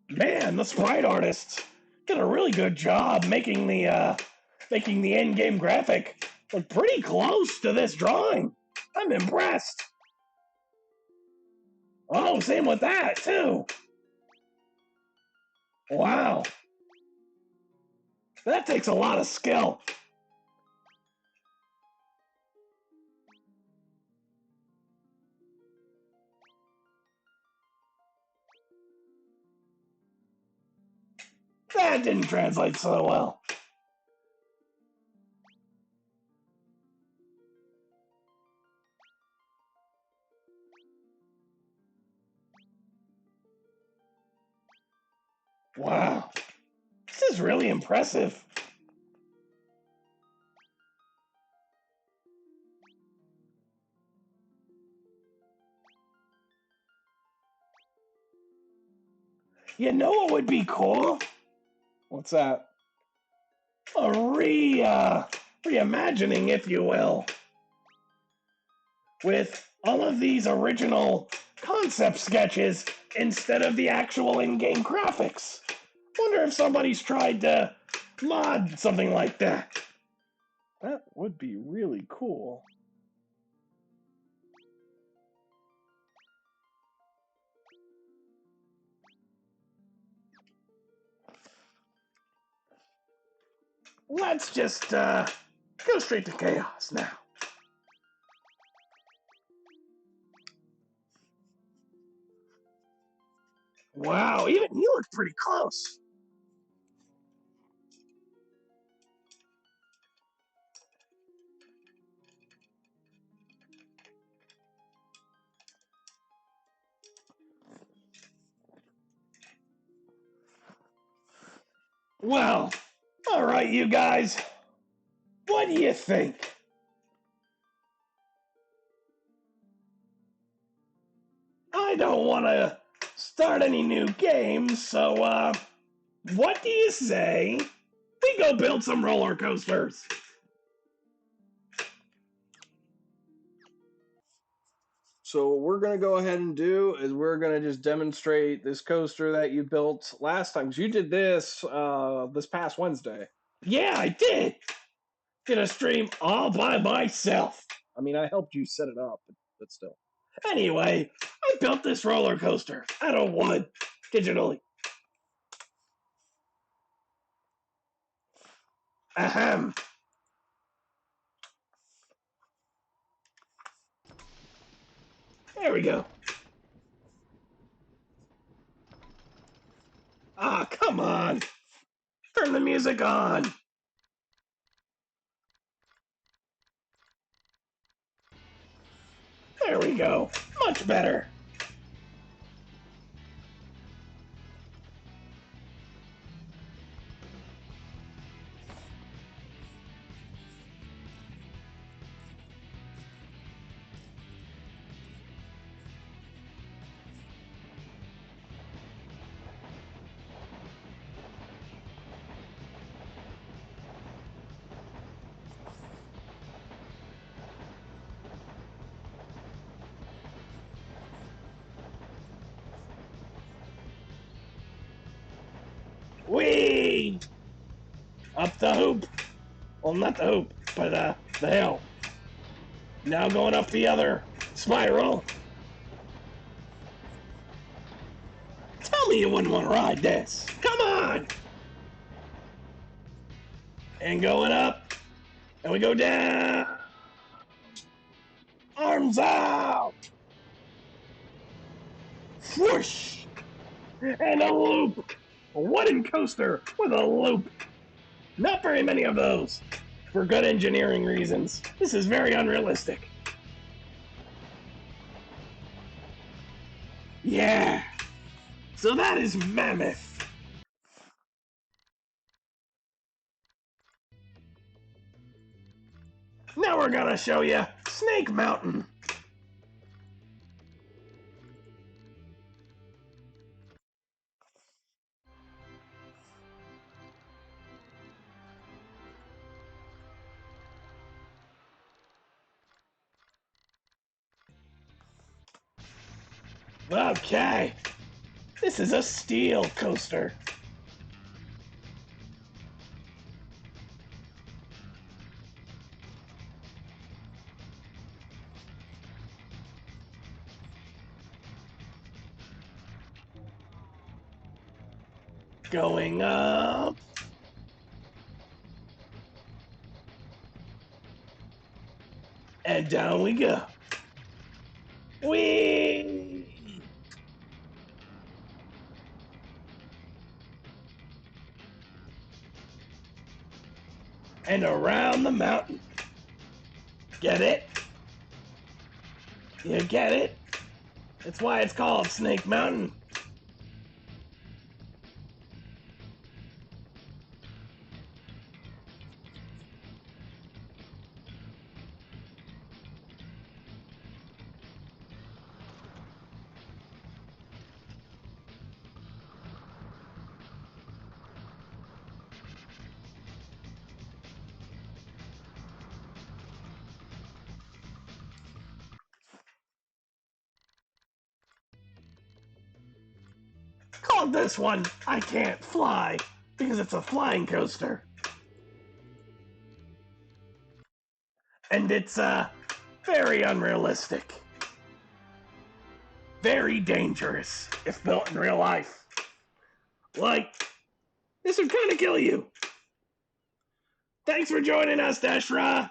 Man, the sprite artists did a really good job making the in-game graphic look pretty close to this drawing. I'm impressed. Oh, same with that too. Wow. That takes a lot of skill. That didn't translate so well. Wow. This is really impressive. You know what would be cool? What's that? A reimagining, if you will, with all of these original concept sketches instead of the actual in-game graphics. Wonder if somebody's tried to mod something like that. That would be really cool. Let's just go straight to chaos now. Wow, even he looked pretty close. Well, all right, you guys. What do you think? I don't want to start any new games, so what do you say we go build some roller coasters? So what we're gonna go ahead and do is we're gonna just demonstrate this coaster that you built last time. 'Cause you did this this past Wednesday. Yeah, I did. Did a stream all by myself. I mean, I helped you set it up, but still. Anyway, I built this roller coaster out of wood digitally. Ahem. There we go. Ah, come on. Turn the music on. There we go. Much better. Whee! Up the hoop. Well, not the hoop, but the hill. Now going up the other spiral. Tell me you wouldn't want to ride this. Come on! And going up. And we go down. Arms out. Whoosh! And a loop. A wooden coaster with a loop. Not very many of those. For good engineering reasons. This is very unrealistic. Yeah. So that is Mammoth. Now we're gonna show you Snake Mountain. Okay. This is a steel coaster. Going up. And down we go. Whee! And around the mountain. Get it? You get it? That's why it's called Snake Mountain. Called this one I Can't Fly because it's a flying coaster. And it's very unrealistic. Very dangerous if built in real life. Like, this would kind of kill you. Thanks for joining us, Deshra.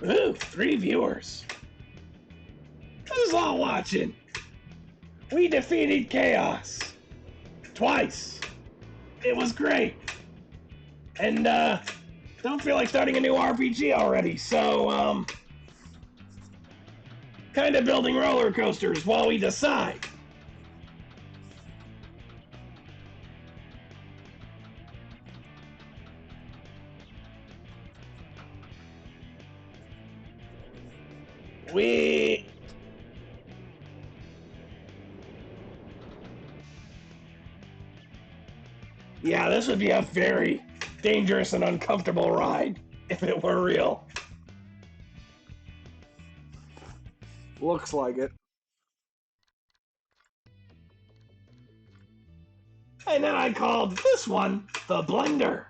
Ooh, 3 viewers. Who's all watching? We defeated Chaos. Twice. It was great. And, don't feel like starting a new RPG already, so, kind of building roller coasters while we decide. We... Yeah, this would be a very dangerous and uncomfortable ride if it were real. Looks like it. And then I called this one the Blender.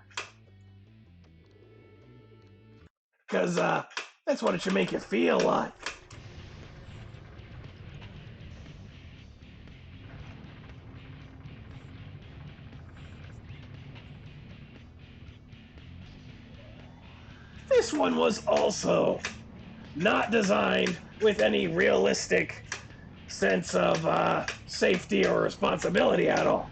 Because, that's what it should make you feel like. This one was also not designed with any realistic sense of safety or responsibility at all.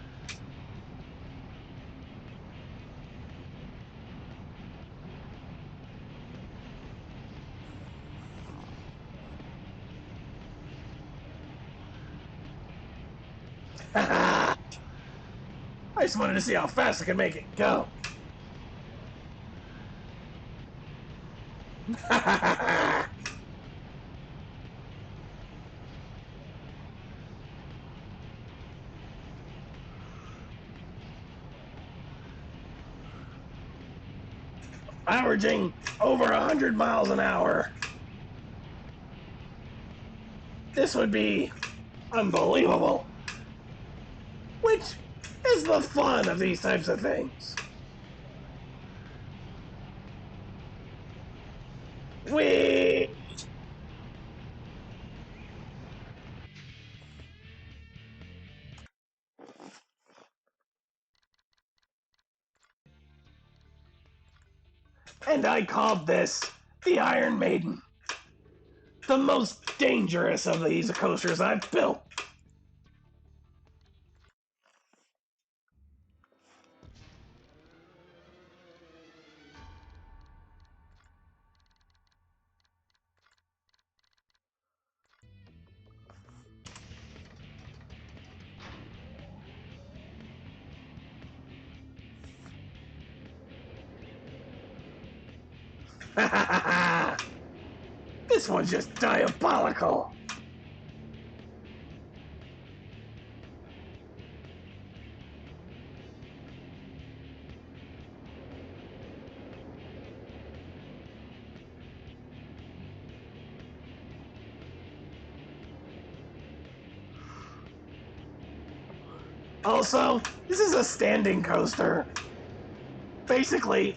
I just wanted to see how fast I could make it go. Averaging over 100 miles an hour. This would be unbelievable. Which is the fun of these types of things. We... And I called this the Iron Maiden. The most dangerous of these coasters I've built. This one's just diabolical. Also, this is a standing coaster. Basically,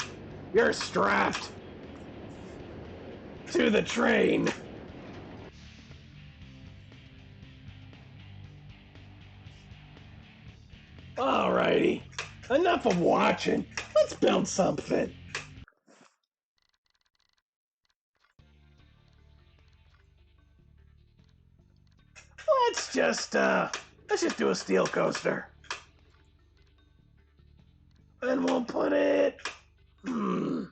you're strapped to the train. Alrighty, enough of watching. Let's build something. Let's just do a steel coaster. And we'll put it... I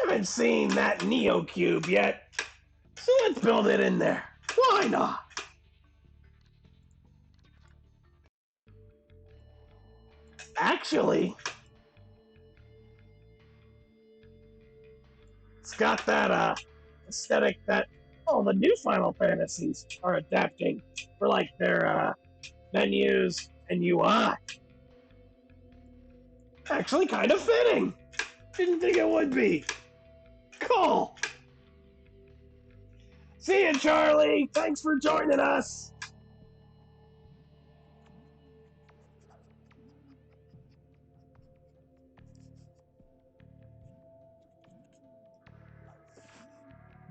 haven't seen that Neo Cube yet, so let's build it in there. Why not? Actually, it's got that aesthetic that all the new Final Fantasies are adapting for like their menus and UI. Actually, kind of fitting. Didn't think it would be. Cool. See you, Charlie. Thanks for joining us.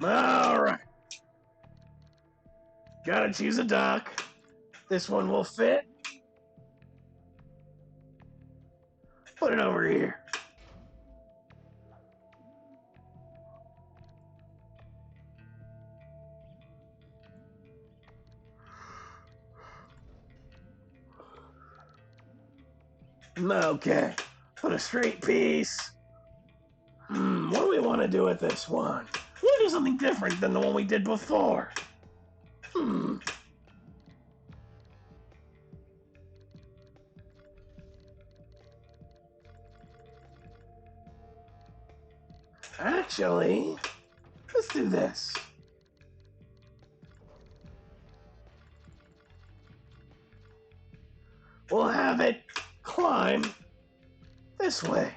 All right. Gotta choose a dock. This one will fit. Put it over here. Okay. Put a straight piece. What do we want to do with this one? We want to do something different than the one we did before. Actually, let's do this. We'll have it climb this way.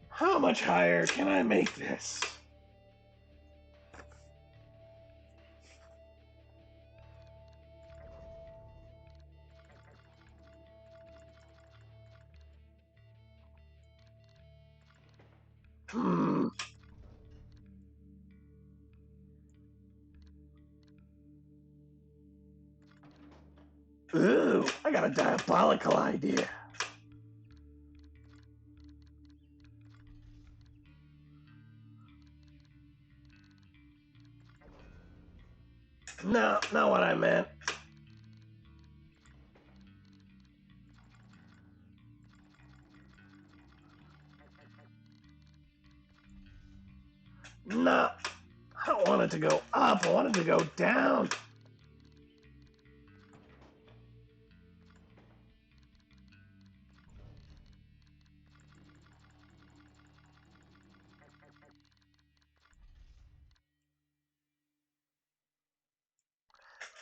How much higher can I make this? Ooh, I got a diabolical idea. No, not what I meant. No, I don't want it to go up. I want it to go down.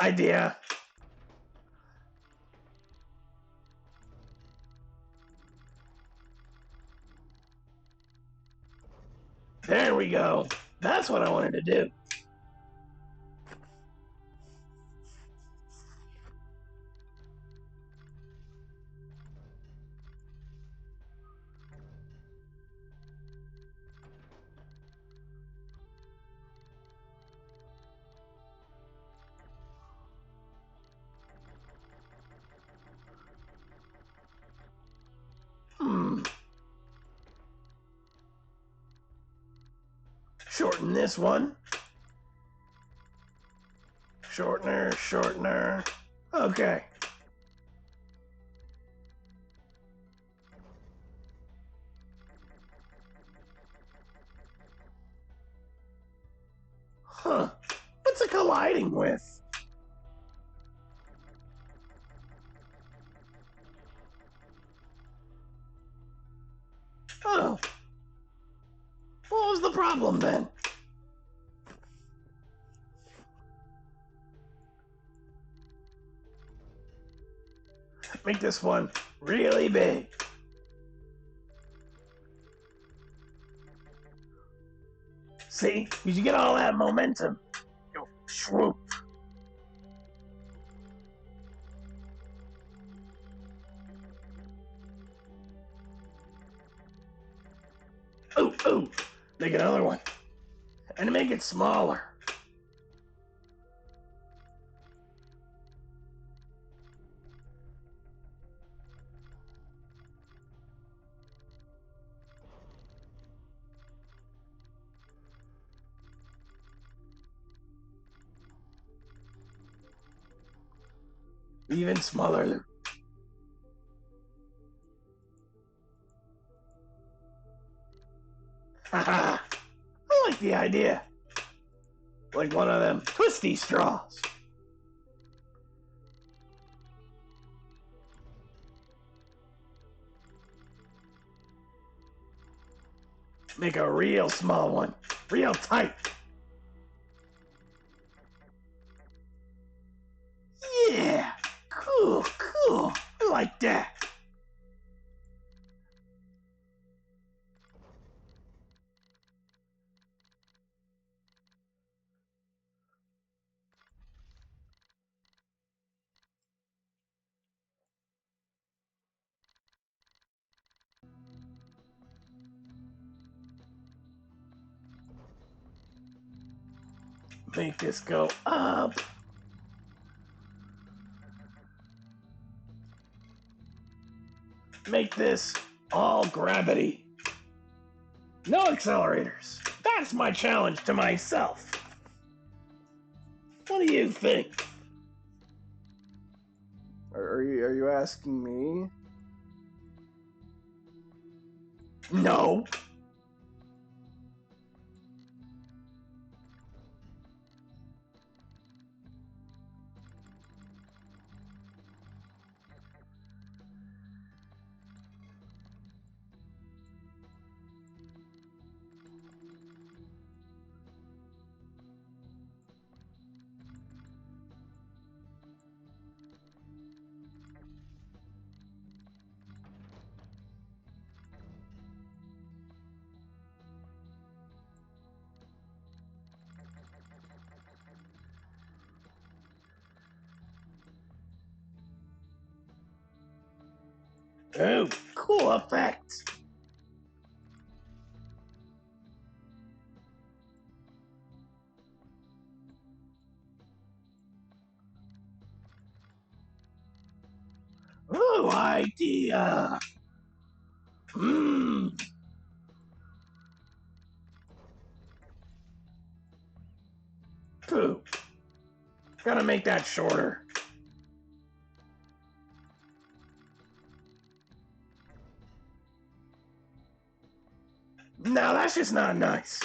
Idea. There we go. That's what I wanted to do. Shorten this one. Shortener, shortener. Okay. Huh. What's it colliding with? Oh. What was the problem then? Make this one really big. See? You get all that momentum. Go swoop. Ooh, ooh. Make another one. And make it smaller. Even smaller, Luke. Haha. I like the idea. Like one of them twisty straws. Make a real small one. Real tight. Yeah. Cool, cool. I like that. Make this go up. Make this all gravity. No accelerators. That's my challenge to myself. What do you think? Are you asking me? No. Oh, cool effect. Ooh, idea. Hmm. Pooh. Gotta make that shorter. No, that's just not nice.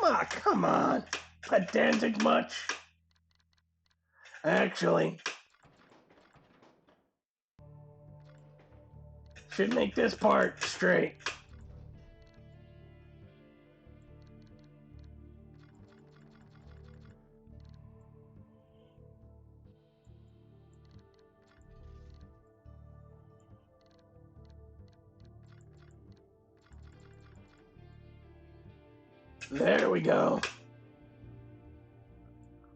Ah, come on. Pedantic much? Actually, should make this part straight. There we go.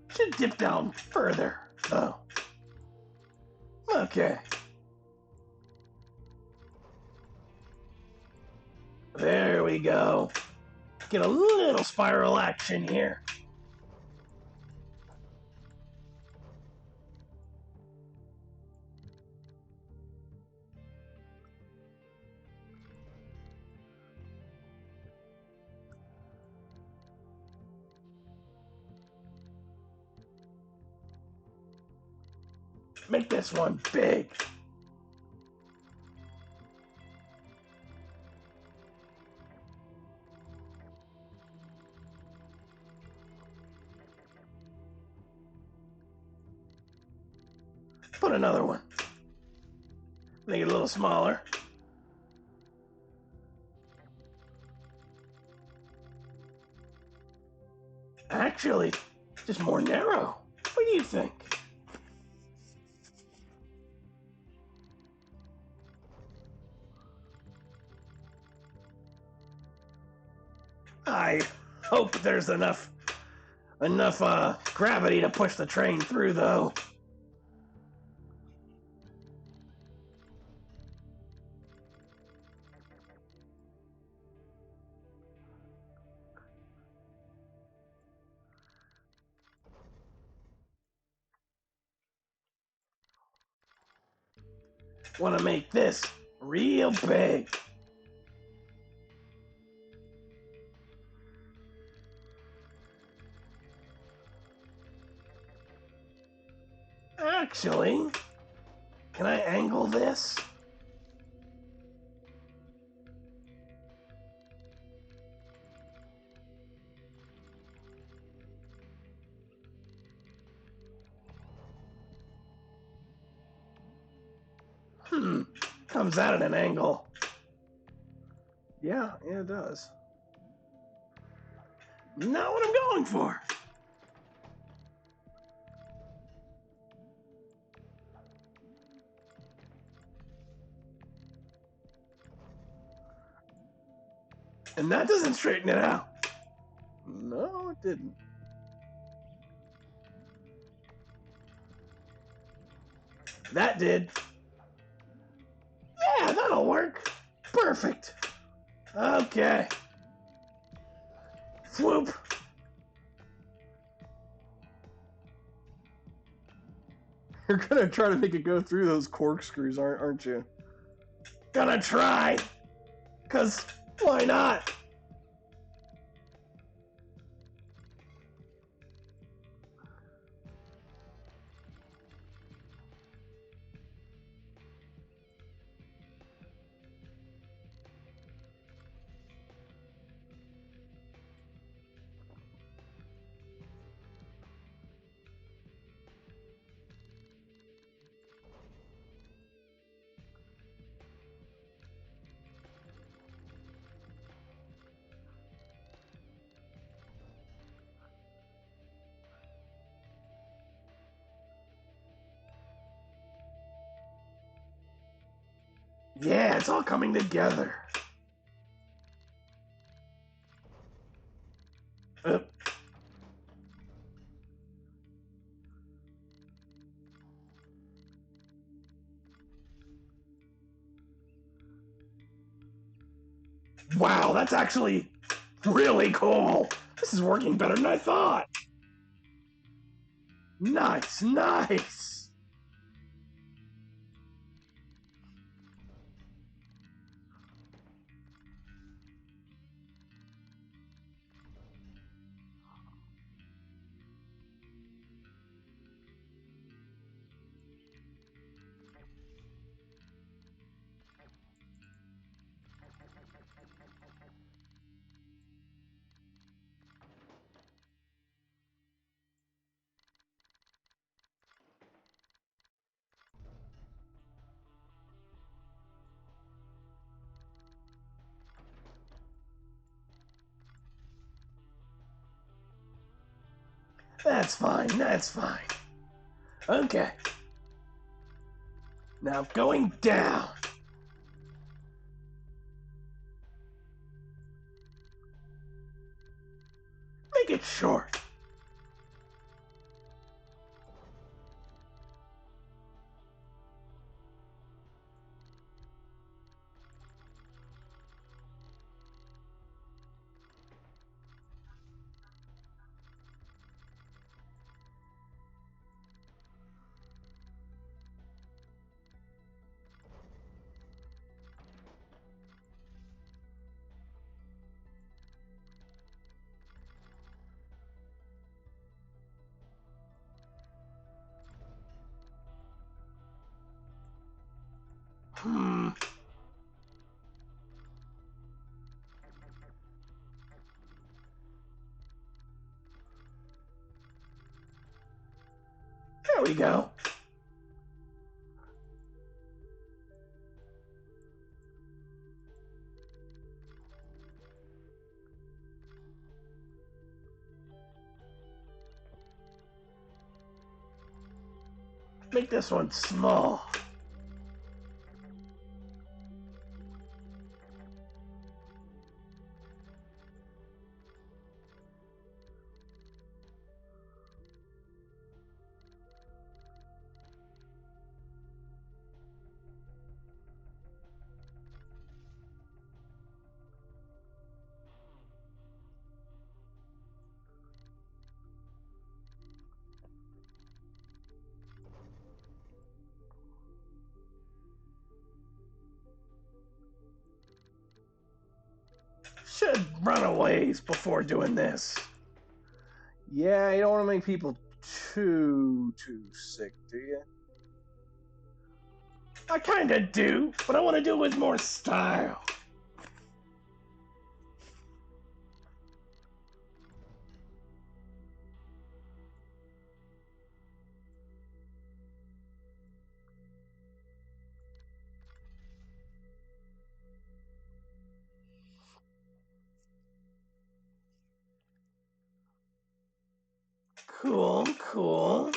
Should dip down further, though. Okay. There we go. Get a little spiral action here. Make this one big. Make it a little smaller. Actually, just more narrow. What do you think? I hope there's enough gravity to push the train through, though. Want to make this real big. Actually, can I angle this? Comes out at an angle. Yeah, it does. Not what I'm going for. And that doesn't straighten it out. No, it didn't. That did. Yeah, that'll work. Perfect. Okay. Swoop. You're gonna try to make it go through those corkscrews, aren't you? Gonna try. 'Cause why not? Yeah, it's all coming together. Uh, wow, that's actually really cool. This is working better than I thought. Nice, nice. That's fine, that's fine. Okay. Now going down. Make it short. Hmm. There we go. Make this one small. Should run a ways before doing this. Yeah, you don't want to make people too sick, do you? I kinda do, but I want to do it with more style. Cool, cool.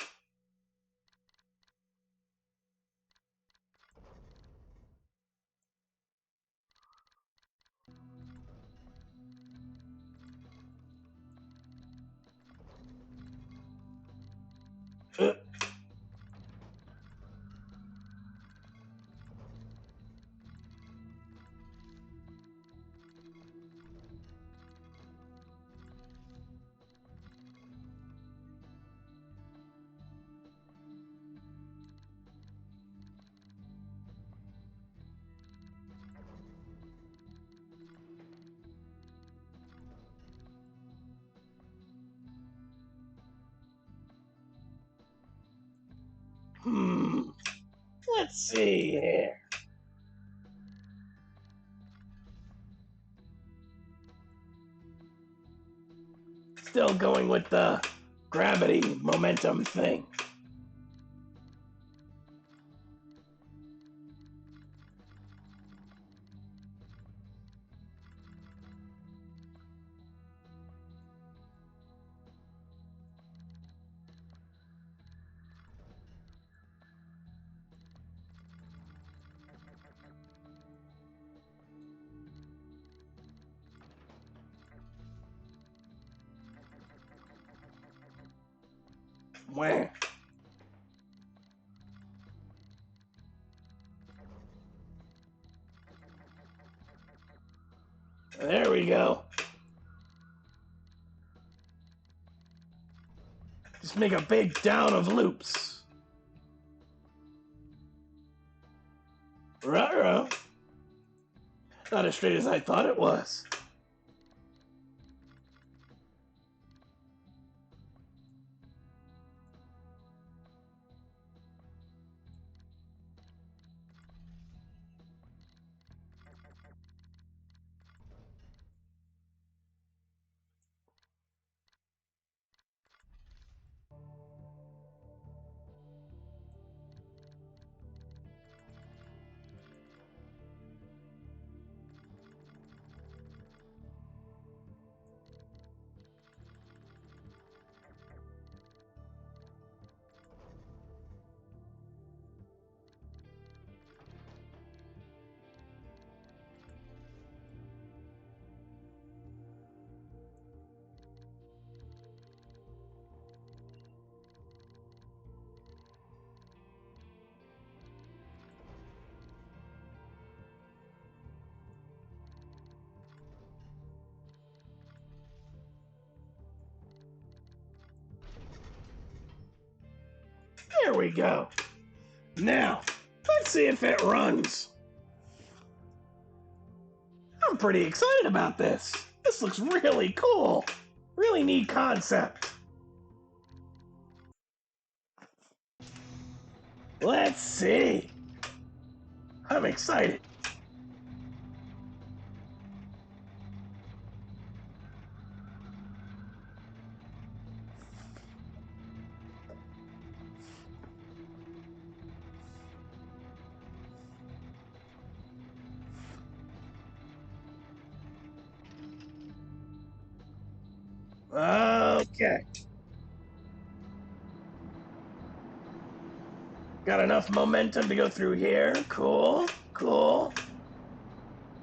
Uh, Let's see here. Still going with the gravity momentum thing. Where? There we go. Just make a big down of loops. Ruh-roh. Not as straight as I thought it was. There we go. Now, let's see if it runs. I'm pretty excited about this. This looks really cool. Really neat concept. Let's see. I'm excited. Okay. Got enough momentum to go through here. Cool, cool.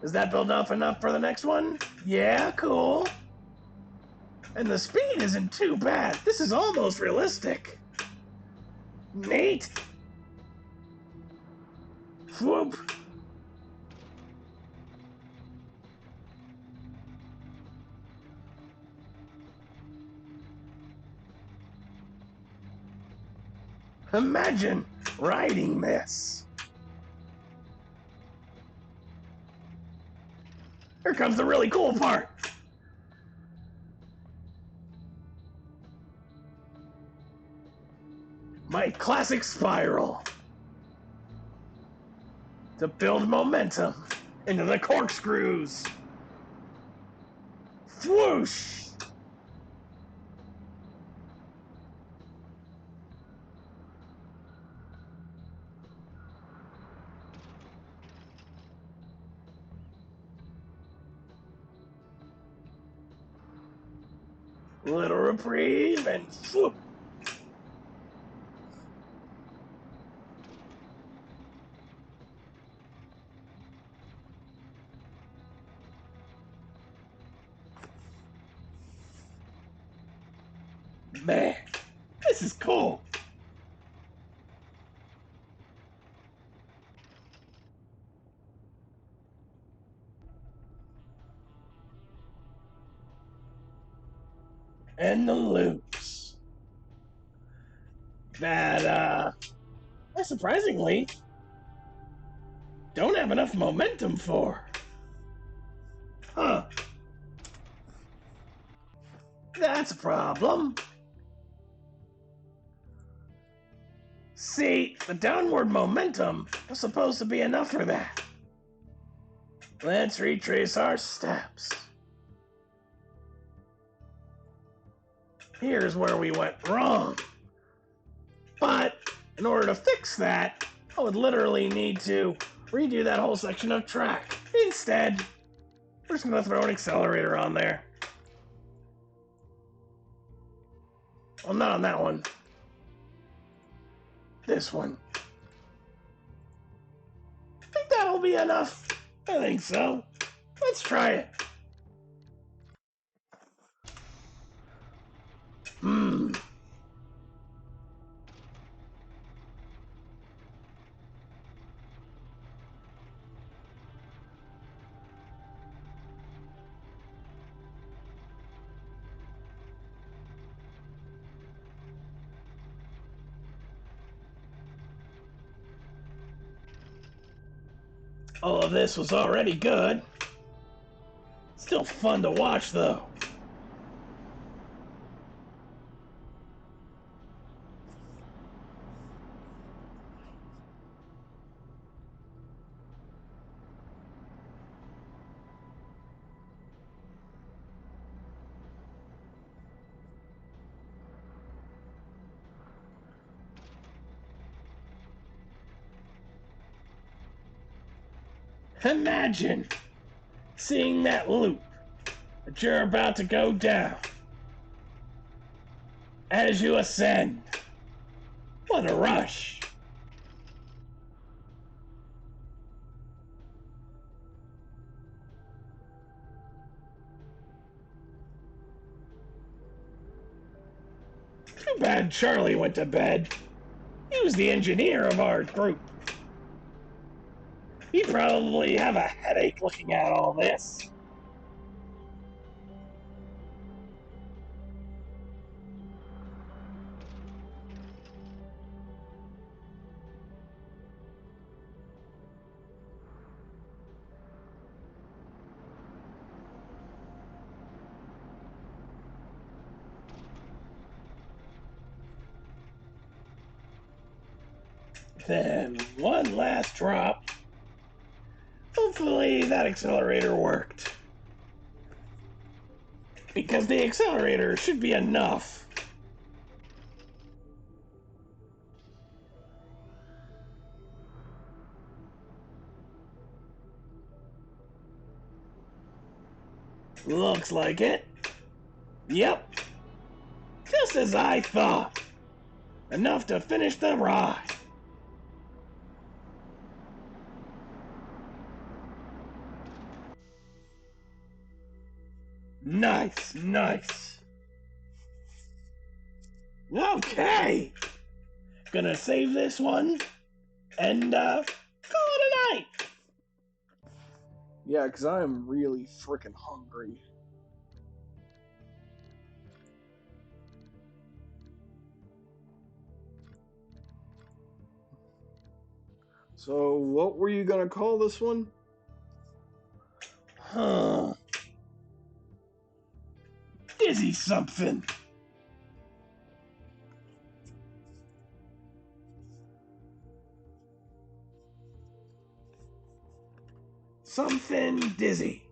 Is that building up enough for the next one? Yeah, cool. And the speed isn't too bad. This is almost realistic. Neat. Whoop. Imagine riding this. Here comes the really cool part. My classic spiral. To build momentum into the corkscrews. Whoosh! Little reprieve and whoop! Man, this is cool. And the loops. That, I surprisingly don't have enough momentum for. Huh. That's a problem. See, the downward momentum was supposed to be enough for that. Let's retrace our steps. Here's where we went wrong. But in order to fix that, I would literally need to redo that whole section of track. Instead, we're just gonna throw an accelerator on there. Well, not on that one. This one. Think that'll be enough? I think so. Let's try it. All of this was already good. Still fun to watch, though. Imagine seeing that loop that you're about to go down as you ascend. What a rush! Too bad Charlie went to bed. He was the engineer of our group. He'd probably have a headache looking at all this. Then one last drop. Hopefully that accelerator worked. Because the accelerator should be enough. Looks like it. Yep. Just as I thought. Enough to finish the ride. Nice, nice. Okay. Gonna save this one and call it a night. Yeah, because I am really freaking hungry. So, what were you gonna call this one? Huh. Dizzy something. Something dizzy.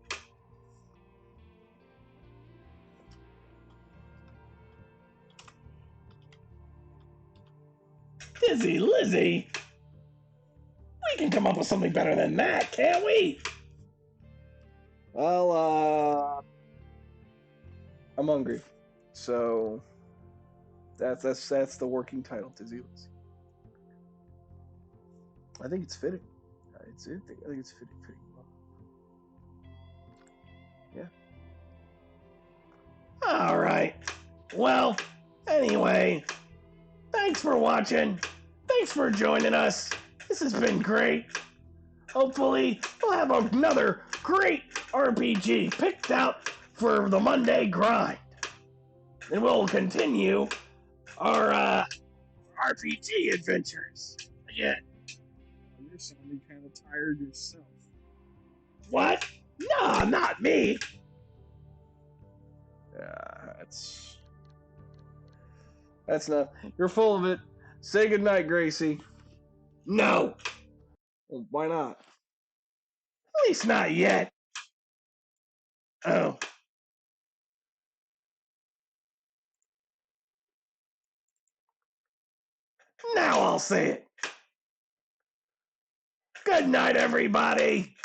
Dizzy Lizzy? We can come up with something better than that, can't we? Well, I'm hungry, so that's the working title, Dizzy Lizzy. I think it's fitting. I think it's fitting. Yeah. All right. Well, anyway, thanks for watching. Thanks for joining us. This has been great. Hopefully, we'll have another great RPG picked out for the Monday grind. And we'll continue our RPG adventures again. You're sounding kind of tired yourself. What? No, not me. Yeah, that's not. You're full of it. Say goodnight, Gracie. No, Well, why not? at least not yet. Oh. Now I'll say it. Good night, everybody.